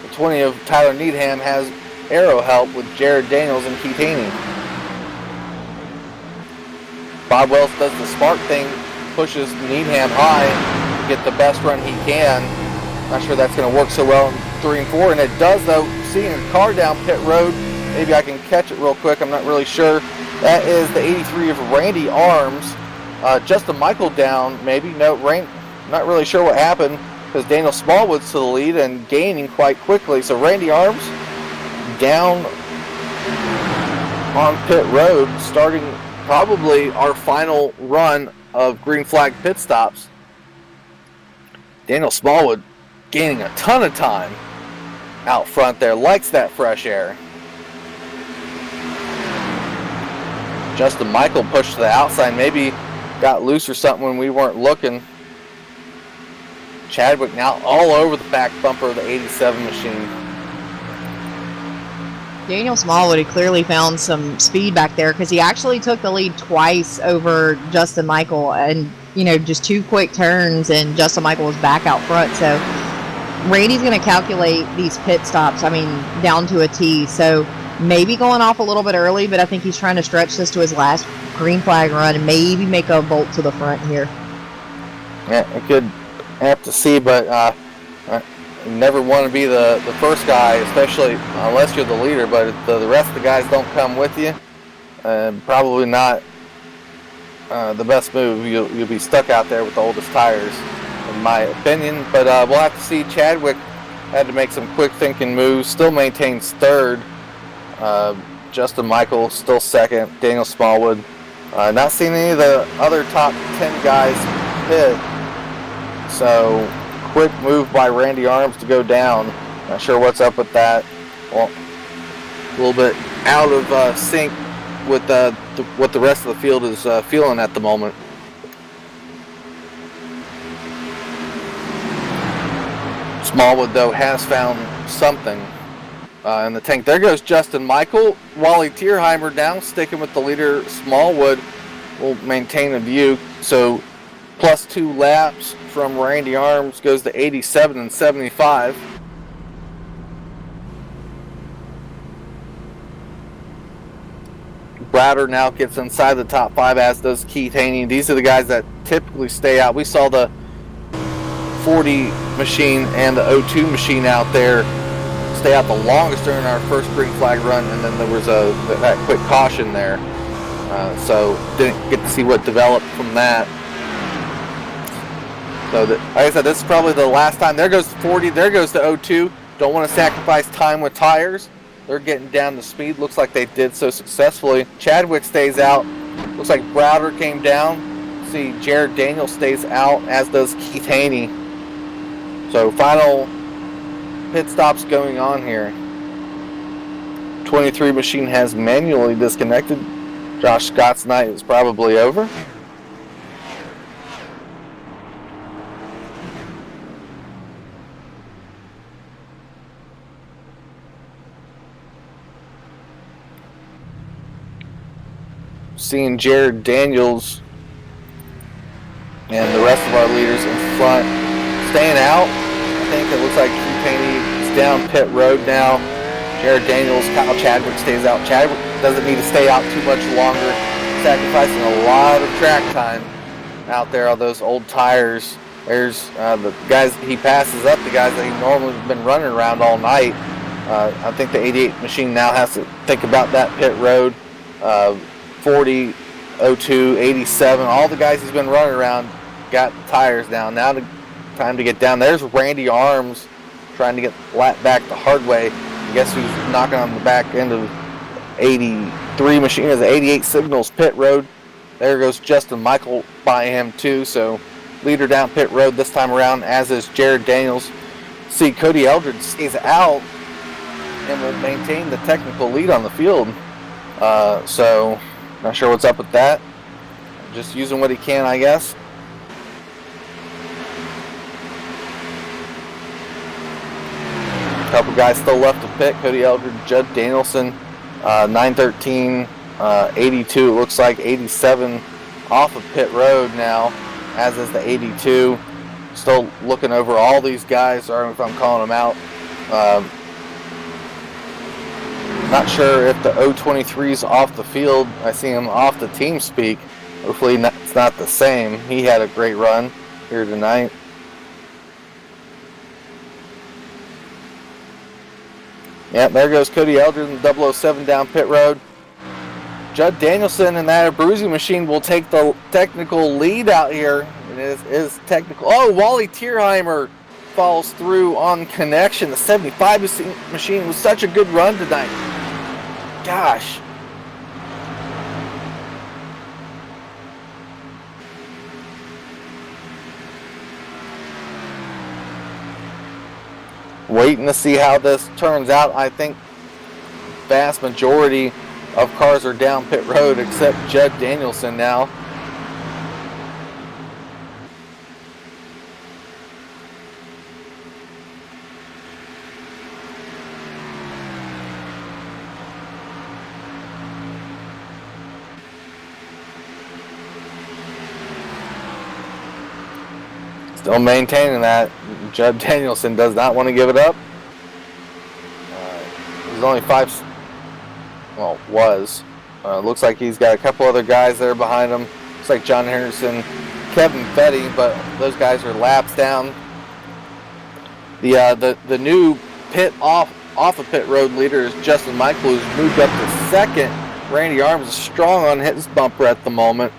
the 20 of Tyler Needham has aero help with Jared Daniels and Keith Haney. Bob Wells does the smart thing, pushes Needham high to get the best run he can. Not sure that's going to work so well in 3 and 4, and it does though. Seeing a car down pit road, maybe I can catch it real quick, I'm not really sure. That is the 83 of Randy Arms. Justin Michael down, maybe. No, not really sure what happened, because Daniel Smallwood's to the lead and gaining quite quickly. So Randy Arms down on pit road, starting probably our final run of green flag pit stops. Daniel Smallwood gaining a ton of time out front there, likes that fresh air. Justin Michael pushed to the outside, maybe got loose or something when we weren't looking. Chadwick now all over the back bumper of the 87 machine. Daniel Smallwood had clearly found some speed back there because he actually took the lead twice over Justin Michael, and just 2 quick turns and Justin Michael was back out front. So Randy's going to calculate these pit stops, down to a T. So maybe going off a little bit early, but I think he's trying to stretch this to his last green flag run and maybe make a bolt to the front here. Yeah, I could have to see, but you never want to be the first guy, especially unless you're the leader, but if the rest of the guys don't come with you, probably not the best move. You'll be stuck out there with the oldest tires, in my opinion. But we'll have to see. Chadwick had to make some quick thinking moves, still maintains 3rd. Justin Michael still 2nd. Daniel Smallwood. Not seeing any of the other top 10 guys hit. So quick move by Randy Arms to go down. Not sure what's up with that. Well, a little bit out of sync with what the rest of the field is feeling at the moment. Smallwood, though, has found something in the tank. There goes Justin Michael. Wally Tierheimer down, sticking with the leader. Smallwood will maintain a view. So plus 2 laps from Randy Arms goes to 87 and 75. Browder now gets inside the top 5, as does Keith Haney. These are the guys that typically stay out. We saw the 40 machine and the 02 machine out there stay out the longest during our first green flag run, and then there was that quick caution there. So didn't get to see what developed from that. So like I said, this is probably the last time. There goes the 40, there goes the 02. Don't want to sacrifice time with tires. They're getting down to speed. Looks like they did so successfully. Chadwick stays out. Looks like Browder came down. See, Jared Daniels stays out, as does Keith Haney. So final pit stops going on here. 23 machine has manually disconnected. Josh Scott's night is probably over. seeing Jared Daniels and the rest of our leaders in front staying out. I think it looks like Drew Paney is down pit road now. Jared Daniels, Kyle Chadwick stays out. Chadwick doesn't need to stay out too much longer, sacrificing a lot of track time out there on those old tires. There's the guys he passes up, the guys that he normally has been running around all night. I think the 88 machine now has to think about that pit road. 40, 02, 87, all the guys he's been running around got the tires down. Now time to get down. There's Randy Arms trying to get back the hard way. Guess who's knocking on the back end of 83 machine is 88 Signals pit road. There goes Justin Michael by him too. So leader down pit road this time around, as is Jared Daniels. See, Cody Eldred stays out and will maintain the technical lead on the field. So not sure what's up with that. Just using what he can, I guess. Couple guys still left to pit. Cody Eldred, Judd Danielson, 913, 82. It looks like 87 off of pit road now, as is the 82. Still looking over all these guys. Sorry if I'm calling them out. Not sure if the 023's off the field. I see him off the team speak. Hopefully it's not the same. He had a great run here tonight. Yep, there goes Cody Eldred in 007 down pit road. Judd Danielson and that ABRUZZI machine will take the technical lead out here. It is technical. Oh, Wally Tierheimer falls through on connection. The 75 machine was such a good run tonight. Gosh. Waiting to see how this turns out. I think vast majority of cars are down pit road except Judd Danielson now. Still maintaining that. Judd Danielson does not want to give it up. He's only was. Looks like he's got a couple other guys there behind him. Looks like John Henderson, Kevin Fetty, but those guys are laps down. The new pit off of pit road leader is Justin Michael, who's moved up to second. Randy Arms is strong on his bumper at the moment.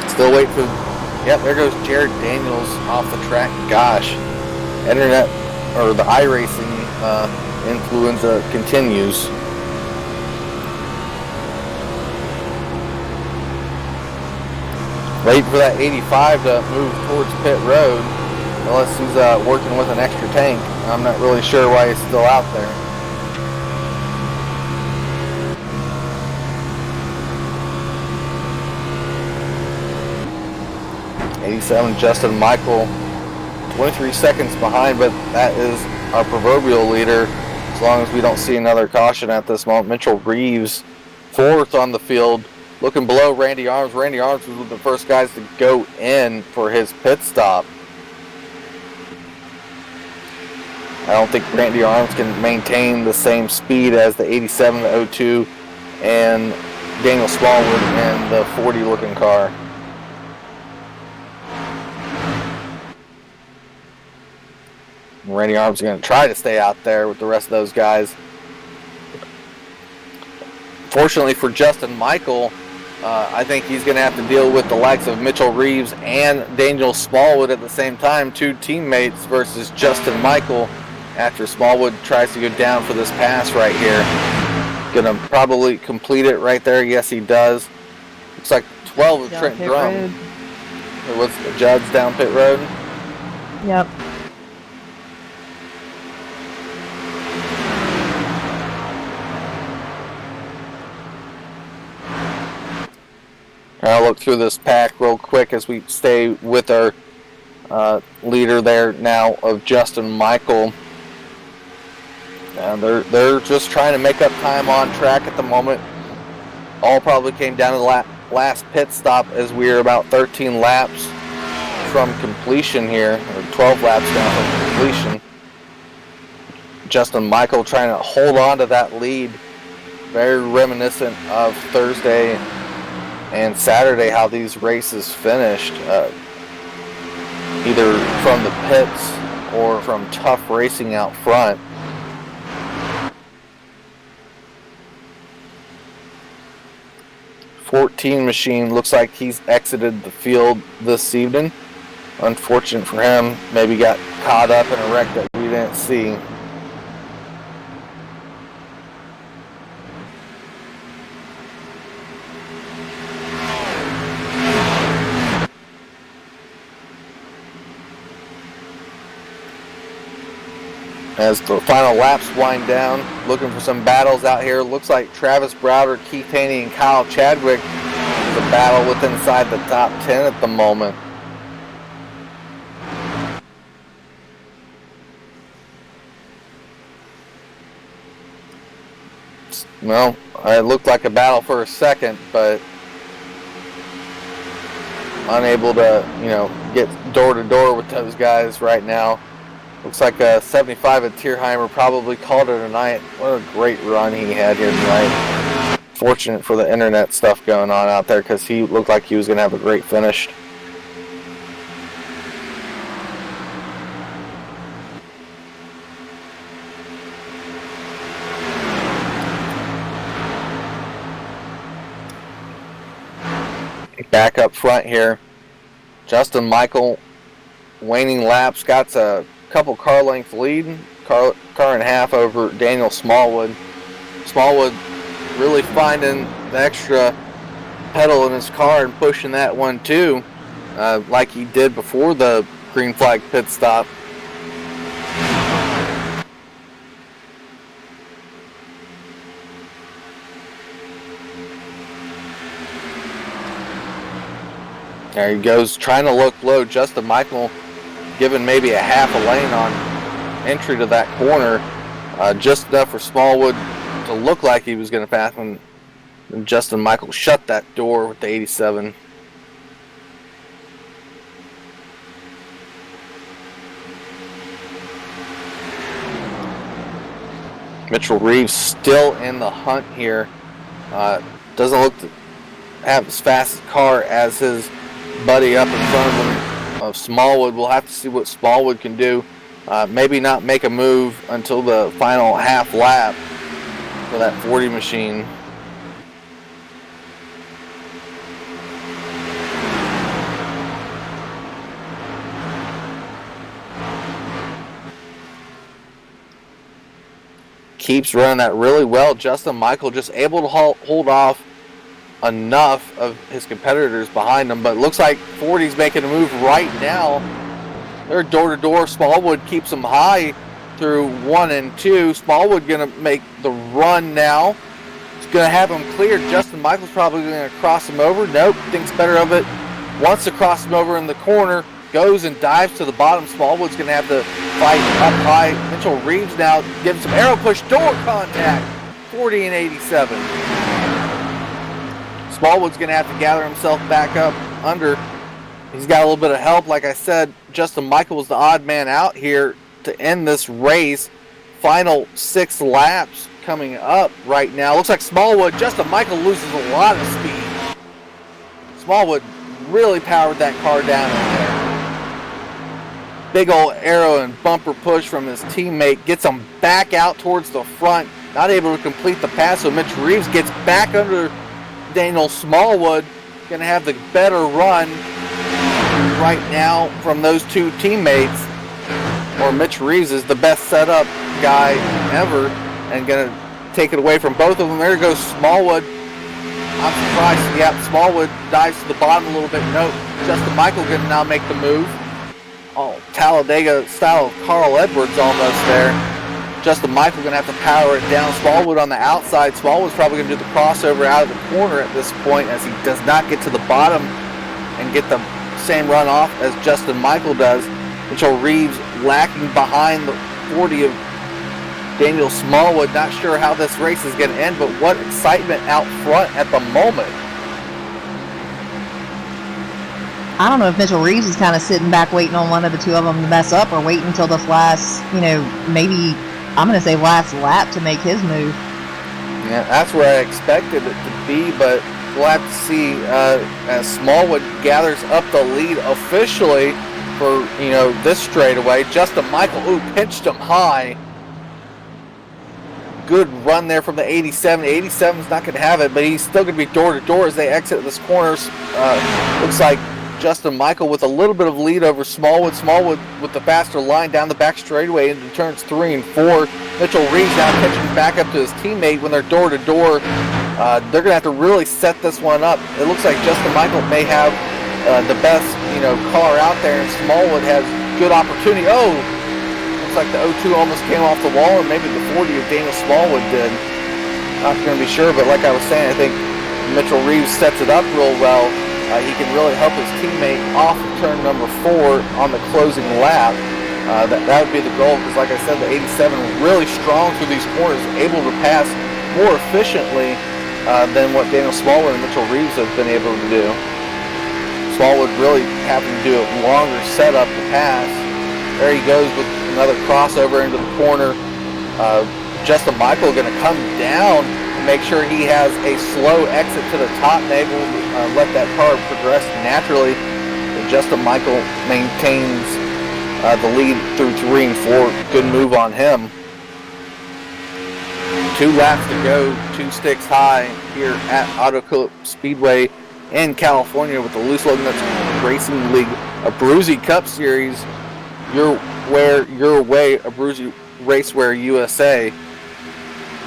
Still waiting for. Yep, there goes Jared Daniels off the track. Gosh, internet or the iRacing influenza continues. Waiting for that 85 to move towards pit road, unless he's working with an extra tank. I'm not really sure why he's still out there. '87 Justin Michael, 23 seconds behind, but that is our proverbial leader as long as we don't see another caution at this moment. Mitchell Reeves, fourth on the field, looking below Randy Arms. Randy Arms was one of the first guys to go in for his pit stop. I don't think Randy Arms can maintain the same speed as the 87, the 02, and Daniel Smallwood and the 40 looking car. Randy Arms is going to try to stay out there with the rest of those guys. Fortunately for Justin Michael, I think he's going to have to deal with the likes of Mitchell Reeves and Daniel Smallwood at the same time, two teammates versus Justin Michael after Smallwood tries to go down for this pass right here. Going to probably complete it right there. Yes, he does. Looks like 12 of Trent Drum. What's Judd's down pit road? Yep. I'll look through this pack real quick as we stay with our leader there now of Justin Michael. And they're just trying to make up time on track at the moment. all probably came down to the last pit stop as we are about 13 laps from completion here, or 12 laps down from completion. Justin Michael trying to hold on to that lead. Very reminiscent of Thursday and Saturday, how these races finished. Either from the pits or from tough racing out front. "14 machine looks like he's exited the field this evening. Unfortunate for him, maybe got caught up in a wreck that we didn't see. As the final laps wind down, looking for some battles out here. Looks like Travis Browder, Keith Haney, and Kyle Chadwick is a battle with inside the top 10 at the moment. Well, it looked like a battle for a second, but unable to, get door to door with those guys right now. Looks like a 75 at Tierheimer probably called it a night. What a great run he had here tonight. Fortunate for the internet stuff going on out there, because he looked like he was going to have a great finish. Back up front here, Justin Michael, waning laps, got a couple car length lead, car and a half over Daniel Smallwood. Smallwood really finding the extra pedal in his car and pushing that one too, like he did before the green flag pit stop. There he goes, trying to look low. Justin Michael giving maybe a half a lane on entry to that corner. Just enough for Smallwood to look like he was going to pass him. And Justin Michael shut that door with the 87. Mitchell Reeves still in the hunt here. Doesn't look to have as fast a car as his buddy up in front of him of Smallwood. We'll have to see what Smallwood can do. Maybe not make a move until the final half lap for that 40 machine. Keeps running that really well. Justin Michael just able to hold off enough of his competitors behind him, but looks like 40's making a move right now. They're door to door. Smallwood keeps them high through 1 and 2. Smallwood gonna make the run now. It's gonna have him cleared. Justin Michael's probably gonna cross him over. Nope, thinks better of it. Wants to cross him over in the corner. Goes and dives to the bottom. Smallwood's gonna have to fight up high. Mitchell Reeves now gives some arrow push door contact. 40 and 87. Smallwood's going to have to gather himself back up under. He's got a little bit of help. Like I said, Justin Michael was the odd man out here to end this race. Final 6 laps coming up right now. Looks like Smallwood, Justin Michael loses a lot of speed. Smallwood really powered that car down in there. Big old arrow and bumper push from his teammate. Gets him back out towards the front. Not able to complete the pass, so Mitch Reeves gets back under Daniel Smallwood. Going to have the better run right now from those two teammates. Or Mitch Reeves is the best setup guy ever and going to take it away from both of them. There goes Smallwood. I'm surprised. Yeah, Smallwood dives to the bottom a little bit. Nope. Justin Michael going to now make the move. Oh, Talladega style of Carl Edwards almost there. Justin Michael going to have to power it down. Smallwood on the outside. Smallwood's probably going to do the crossover out of the corner at this point, as he does not get to the bottom and get the same run off as Justin Michael does. Mitchell Reeves lacking behind the 40 of Daniel Smallwood. Not sure how this race is going to end, but what excitement out front at the moment. I don't know if Mitchell Reeves is kind of sitting back waiting on one of the two of them to mess up, or waiting until this last, maybe, I'm going to say last lap to make his move. Yeah, that's where I expected it to be, but we'll have to see as Smallwood gathers up the lead officially for, this straightaway. Justin Michael, pinched him high. Good run there from the 87. 87's not going to have it, but he's still going to be door-to-door as they exit this corner. Looks like Justin Michael with a little bit of lead over Smallwood. Smallwood with the faster line down the back straightaway into turns 3 and 4. Mitchell Reeves now catching back up to his teammate when they're door-to-door. They're going to have to really set this one up. It looks like Justin Michael may have the best, car out there, and Smallwood has good opportunity. Looks like the 02 almost came off the wall, or maybe the 40 of Daniel Smallwood did. Not going to be sure, but like I was saying, I think Mitchell Reeves sets it up real well. He can really help his teammate off of turn number 4 on the closing lap. That would be the goal, because like I said, the 87 really strong through these corners, able to pass more efficiently than what Daniel Smallwood and Mitchell Reeves have been able to do. Smallwood really having to do a longer setup to pass. There he goes with another crossover into the corner. Justin Michael going to come down and make sure he has a slow exit to the top, and able to let that car progress naturally. And Justin Michael maintains the lead through 3 and 4. Good move on him. 2 laps to go, 2 sticks high here at Auto Club Speedway in California with the Loose Lug Nuts Racing League ABRUZZI Cup Series. Your way, ABRUZZI RACEWEAR USA.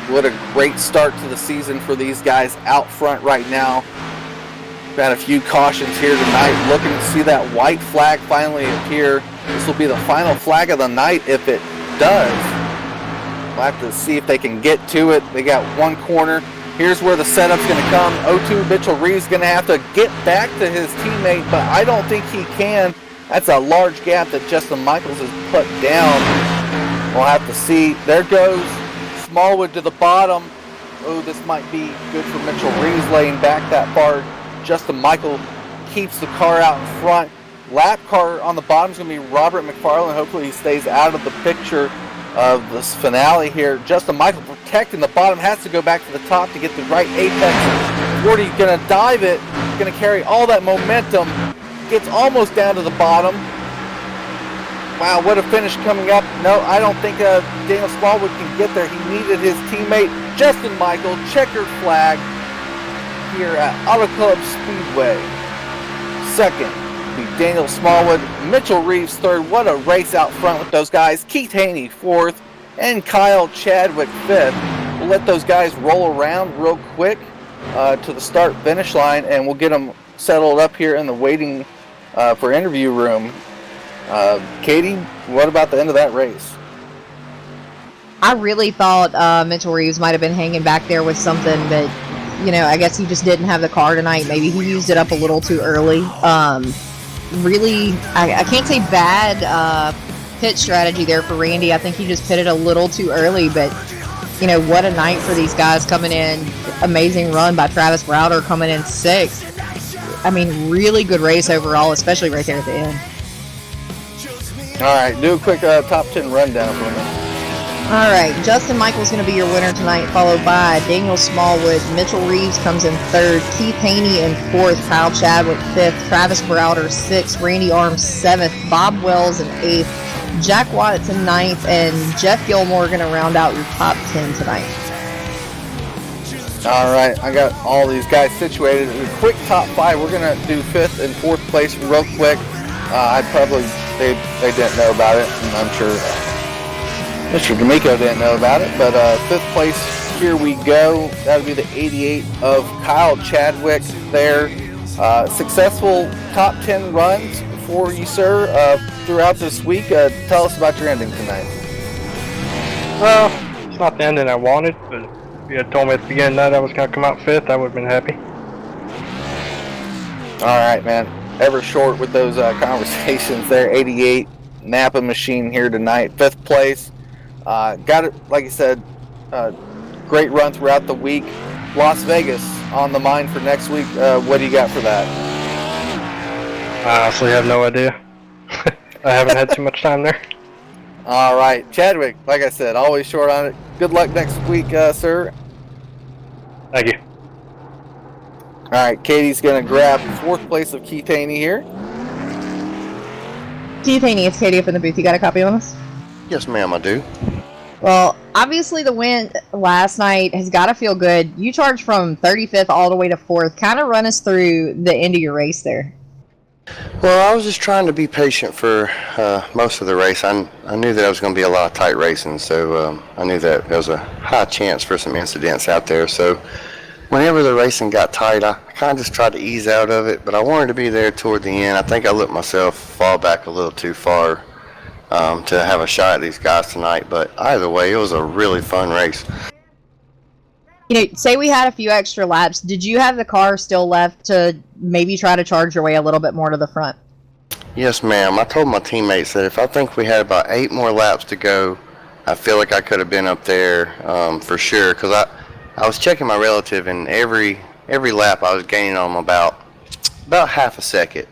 What a great start to the season for these guys out front right now. Got a few cautions here tonight. Looking to see that white flag finally appear. This will be the final flag of the night if it does. We'll have to see if they can get to it. They got one corner. Here's where the setup's going to come. 02 Mitchell Reeves going to have to get back to his teammate, but I don't think he can. That's a large gap that Justin Michaels has put down. We'll have to see. There goes Smallwood to the bottom. This might be good for Mitchell Reeves laying back that far. Justin Michael keeps the car out in front. Lap car on the bottom is going to be Robert McFarland. Hopefully he stays out of the picture of this finale here. Justin Michael protecting the bottom, has to go back to the top to get the right apex. 40 going to dive it, going to carry all that momentum. Gets almost down to the bottom. Wow, what a finish coming up. No, I don't think Daniel Smallwood can get there. He needed his teammate, Justin Michael, checkered flag here at Auto Club Speedway. Second, be Daniel Smallwood, Mitchell Reeves third. What a race out front with those guys. Keith Haney fourth, and Kyle Chadwick fifth. We'll let those guys roll around real quick to the start-finish line, and we'll get them settled up here in the waiting for interview room. Katie, what about the end of that race? I really thought Mitchell Reeves might have been hanging back there with something, but I guess he just didn't have the car tonight. Maybe he used it up a little too early. Really, I can't say bad pit strategy there for Randy. I think he just pitted a little too early, but what a night for these guys coming in. Amazing run by Travis Browder coming in 6th. I mean, really good race overall, especially right there at the end. All right, do a quick top 10 rundown for me. All right, Justin Michael's going to be your winner tonight, followed by Daniel Smallwood. Mitchell Reeves comes in 3rd. Keith Haney in 4th. Kyle Chadwick 5th. Travis Browder 6th. Randy Arms 7th. Bob Wells in 8th. Jack Watts in 9th. And Jeff Gilmore going to round out your top 10 tonight. All right, I got all these guys situated. A quick top 5. We're going to do 5th and 4th place real quick. They didn't know about it, and I'm sure Mr. D'Amico didn't know about it, but 5th place, here we go. That would be the 88 of Kyle Chadwick there. Successful top 10 runs for you, sir, throughout this week. Tell us about your ending tonight. Well, it's not the ending I wanted, but if you had told me at the beginning that I was going to come out 5th, I would have been happy. All right, man. Ever short with those conversations there. 88 Napa machine here tonight. 5th place. Got it, like I said, great run throughout the week. Las Vegas on the mind for next week. What do you got for that? I honestly have no idea. I haven't had too much time there. All right, Chadwick, like I said, always short on it. Good luck next week, sir. Thank you. All right, Katie's going to grab 4th place of Keith Haney here. Keith Haney, it's Katie up in the booth. You got a copy on us? Yes, ma'am, I do. Well, obviously the win last night has got to feel good. You charged from 35th all the way to 4th. Kind of run us through the end of your race there. Well, I was just trying to be patient for most of the race. I knew that it was going to be a lot of tight racing, so I knew that there was a high chance for some incidents out there. So whenever the racing got tight, I kind of just tried to ease out of it, but I wanted to be there toward the end. I think I let myself fall back a little too far to have a shot at these guys tonight, but either way, it was a really fun race. You know, say we had a few extra laps. Did you have the car still left to maybe try to charge your way a little bit more to the front? Yes, ma'am. I told my teammates that if I think we had about 8 more laps to go, I feel like I could have been up there for sure, because I was checking my relative, and every lap I was gaining on them about half a second.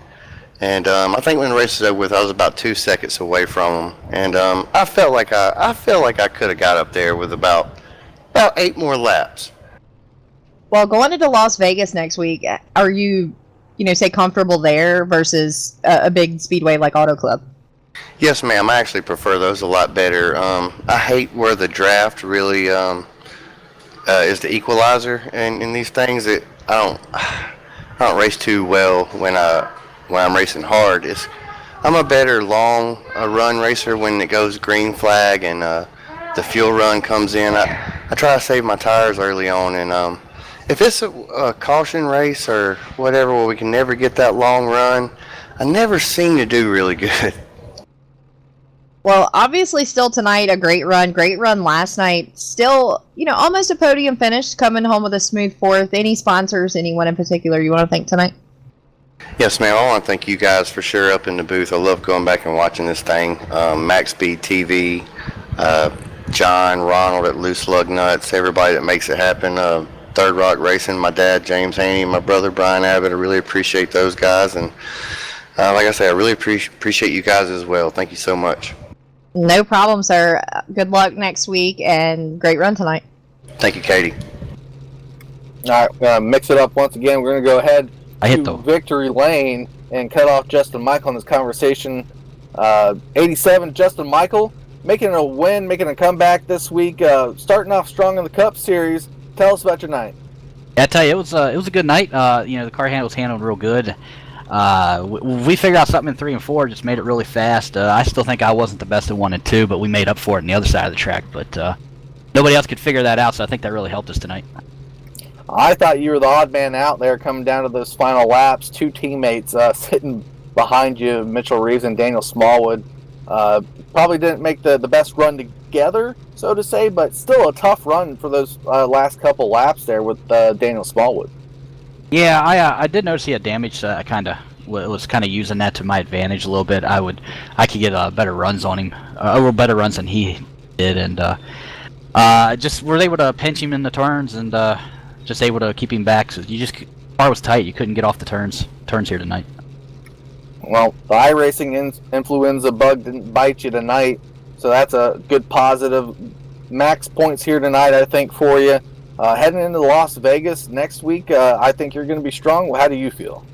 And I think when the race was over with, I was about 2 seconds away from them, and I felt like I could have got up there with about 8 more laps. Well, going into Las Vegas next week, are you say comfortable there versus a big speedway like Auto Club? Yes, ma'am. I actually prefer those a lot better. I hate where the draft really is the equalizer in these things. I don't race too well when I'm racing hard. I'm a better long run racer when it goes green flag and the fuel run comes in. I try to save my tires early on, and if it's a caution race or whatever where we can never get that long run, I never seem to do really good. Well, obviously still tonight, a great run last night. Still, almost a podium finish, coming home with a smooth 4th. Any sponsors, anyone in particular you want to thank tonight? Yes, ma'am. I want to thank you guys for sure up in the booth. I love going back and watching this thing. MaxSpeedTV, John, Ronald at Loose Lug Nuts, everybody that makes it happen. Third Rock Racing, my dad, James Haney, my brother, Brian Abbott. I really appreciate those guys. And like I say, I really appreciate you guys as well. Thank you so much. No problem, sir. Good luck next week and great run tonight. Thank you, Katie. All right, we're going to mix it up once again. We're going to go ahead to Victory Lane and cut off Justin Michael in this conversation. 87, Justin Michael, making a win, making a comeback this week, starting off strong in the Cup Series. Tell us about your night. Yeah, I tell you, it was a good night. The car was handled real good. We figured out something in 3 and 4, just made it really fast. I still think I wasn't the best in 1 and 2, but we made up for it on the other side of the track. But nobody else could figure that out, so I think that really helped us tonight. I thought you were the odd man out there coming down to those final laps. 2 teammates sitting behind you, Mitchell Reeves and Daniel Smallwood. Probably didn't make the best run together, so to say, but still a tough run for those last couple laps there with Daniel Smallwood. Yeah, I did notice he had damage, so I was kind of using that to my advantage a little bit. I could get better runs on him, better runs than he did, and just were able to pinch him in the turns and just able to keep him back. So the car was tight; you couldn't get off the turns here tonight. Well, the iRacing influenza bug didn't bite you tonight, so that's a good positive. Max points here tonight, I think, for you. Heading into Las Vegas next week, I think you're going to be strong. How do you feel?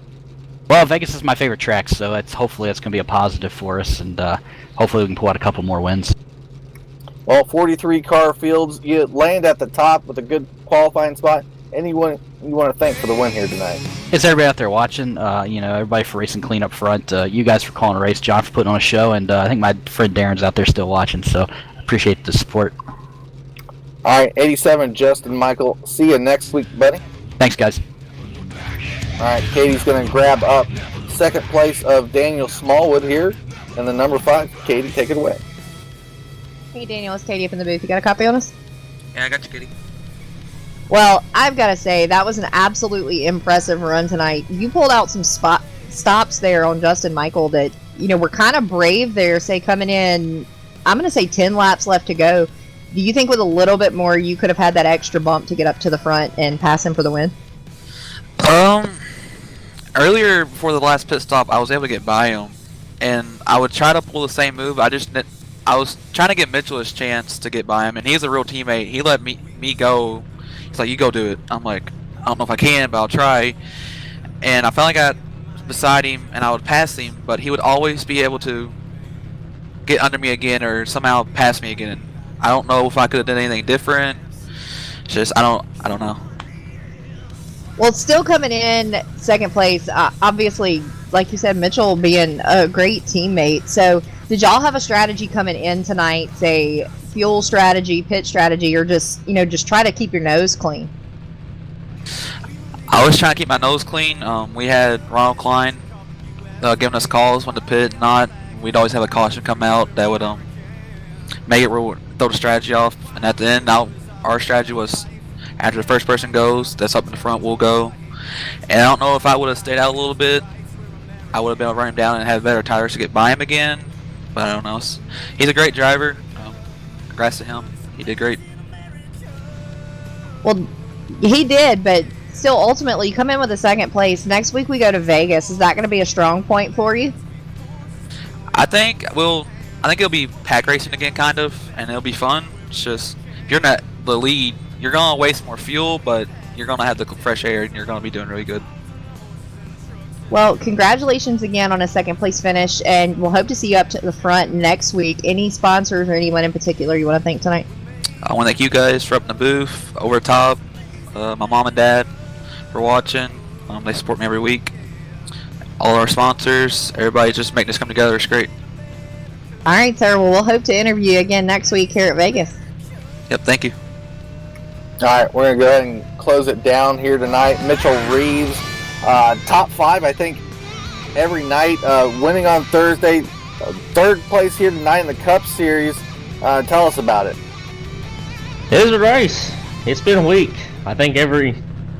Well, Vegas is my favorite track, so hopefully it's going to be a positive for us, and hopefully we can pull out a couple more wins. Well, 43 car fields, you land at the top with a good qualifying spot. Anyone you want to thank for the win here tonight? It's everybody out there watching, everybody for racing clean up front, you guys for calling a race, John for putting on a show, and I think my friend Darren's out there still watching, so I appreciate the support. All right, 87, Justin Michael. See you next week, buddy. Thanks, guys. All right, Katie's going to grab up second place of Daniel Smallwood here, and the number 5. Katie, take it away. Hey, Daniel, it's Katie up in the booth. You got a copy on us? Yeah, I got you, Katie. Well, I've got to say, that was an absolutely impressive run tonight. You pulled out some stops there on Justin Michael that, were kind of brave there, say, coming in I'm going to say 10 laps left to go. Do you think with a little bit more, you could have had that extra bump to get up to the front and pass him for the win? Earlier before the last pit stop, I was able to get by him, and I would try to pull the same move. I was trying to get Mitchell his chance to get by him, and he's a real teammate. He let me go. He's like, "You go do it." I'm like, "I don't know if I can, but I'll try." And I finally got beside him, and I would pass him, but he would always be able to get under me again or somehow pass me again. I don't know if I could have done anything different. It's just I don't know. Well, it's still coming in second place. Obviously, like you said, Mitchell being a great teammate. So, did y'all have a strategy coming in tonight? Say fuel strategy, pit strategy, or just try to keep your nose clean? I was trying to keep my nose clean. We had Ronald Klein giving us calls when to pit, not. We'd always have a caution come out that would make it throw the strategy off. And at the end, our strategy was after the first person goes, that's up in the front, we'll go. And I don't know if I would have stayed out a little bit, I would have been able to run him down and have better tires to get by him again. But I don't know. He's a great driver. Congrats to him. He did great. Well, he did, but still, ultimately, you come in with a second place. Next week we go to Vegas. Is that going to be a strong point for you? I think it'll be pack racing again, kind of, and it'll be fun. It's just if you're not the lead, you're gonna waste more fuel, but you're gonna have the fresh air, and you're gonna be doing really good. Well, congratulations again on a second place finish, and we'll hope to see you up to the front next week. Any sponsors or anyone in particular you want to thank tonight? I want to thank you guys for up in the booth, over top, my mom and dad for watching. They support me every week. All our sponsors, everybody just making this come together. It's great. All right, sir. Well, we'll hope to interview you again next week here at Vegas. Yep, thank you. All right, we're going to go ahead and close it down here tonight. Mitchell Reeves, top 5, I think, every night, winning on Thursday. Third place here tonight in the Cup Series. Tell us about it. It was a race. It's been a week. I think every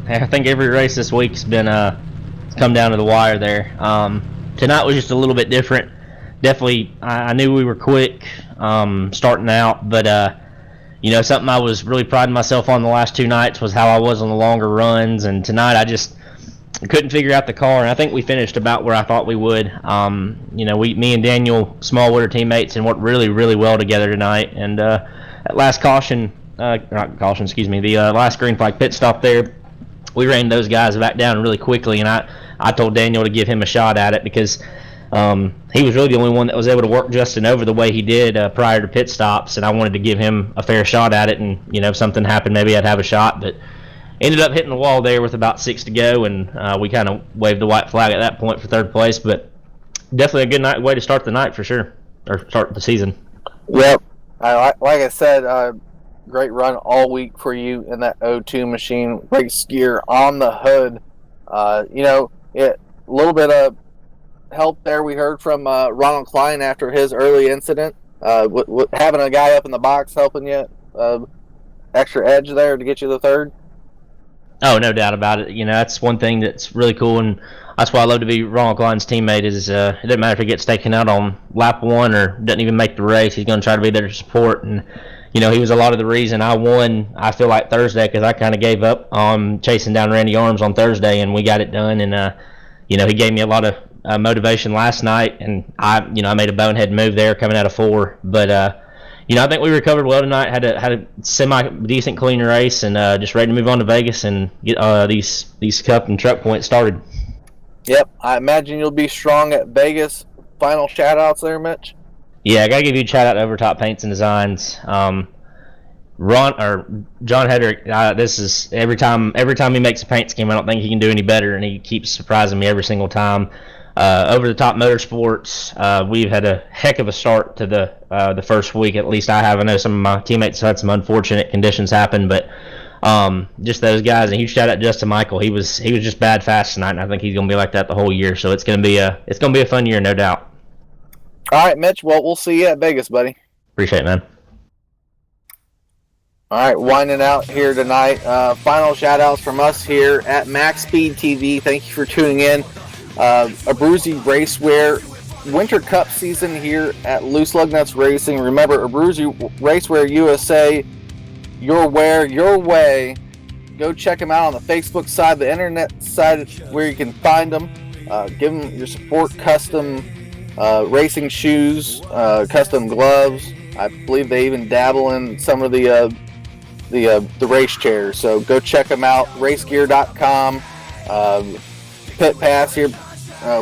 race this week's been come down to the wire there. Tonight was just a little bit different. Definitely, I knew we were quick starting out, but something I was really priding myself on the last 2 nights was how I was on the longer runs, and tonight I couldn't figure out the car, and I think we finished about where I thought we would. Me and Daniel Smallwood are teammates and worked really, really well together tonight, and at last the last green flag pit stop there, we ran those guys back down really quickly, and I told Daniel to give him a shot at it because he was really the only one that was able to work Justin over the way he did prior to pit stops, and I wanted to give him a fair shot at it, and if something happened, maybe I'd have a shot, but ended up hitting the wall there with about 6 to go, and we kind of waved the white flag at that point for third place, but definitely a good way to start the night for sure, or start the season. Yep. Like I said, great run all week for you in that O2 machine. Race gear on the hood. A little bit of help there we heard from Ronald Klein after his early incident. Having a guy up in the box helping you, extra edge there to get you the third. Oh, no doubt about it. That's one thing that's really cool, and that's why I love to be Ronald Klein's teammate. Is it doesn't matter if he gets taken out on lap 1 or doesn't even make the race. He's going to try to be there to support, and he was a lot of the reason I won. I feel like Thursday because I kind of gave up on chasing down Randy Arms on Thursday, and we got it done. And he gave me a lot of motivation last night, and I made a bonehead move there coming out of 4, but I think we recovered well tonight. Had a semi decent clean race, and just ready to move on to Vegas and get these cup and truck points started. Yep, I imagine you'll be strong at Vegas. Final shout outs there, Mitch. Yeah, I gotta give you a shout out to Overtop Paints and Designs. John Hedrick, this is every time he makes a paint scheme, I don't think he can do any better, and he keeps surprising me every single time. Over the Top Motorsports, we've had a heck of a start to the first week. At least I have. I know some of my teammates had some unfortunate conditions happen, but just those guys. And huge shout out to Justin Michael. He was just bad fast tonight, and I think he's gonna be like that the whole year. So it's gonna be a fun year, no doubt. All right, Mitch. Well, we'll see you at Vegas, buddy. Appreciate it, man. All right, winding out here tonight. Final shout outs from us here at MaxSpeedTV. Thank you for tuning in. ABRUZZI Racewear Winter Cup season here at Loose Lug Nuts Racing. Remember, ABRUZZI Racewear USA, your wear, your way. Go check them out on the Facebook side, the internet side where you can find them. Give them your support. Custom racing shoes, custom gloves. I believe they even dabble in some of the race chairs. So go check them out. Racegear.com. Pit Pass here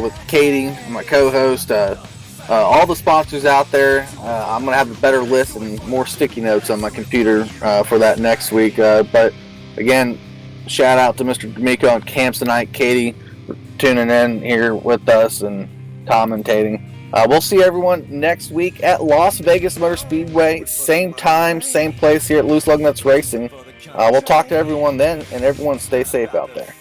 with Katie, my co-host. All the sponsors out there. I'm going to have a better list and more sticky notes on my computer for that next week. But again, shout out to Mr. D'Amico and Camsonite, Katie, for tuning in here with us and commentating. We'll see everyone next week at Las Vegas Motor Speedway. Same time, same place here at Loose Lug Nuts Racing. We'll talk to everyone then, and everyone stay safe out there.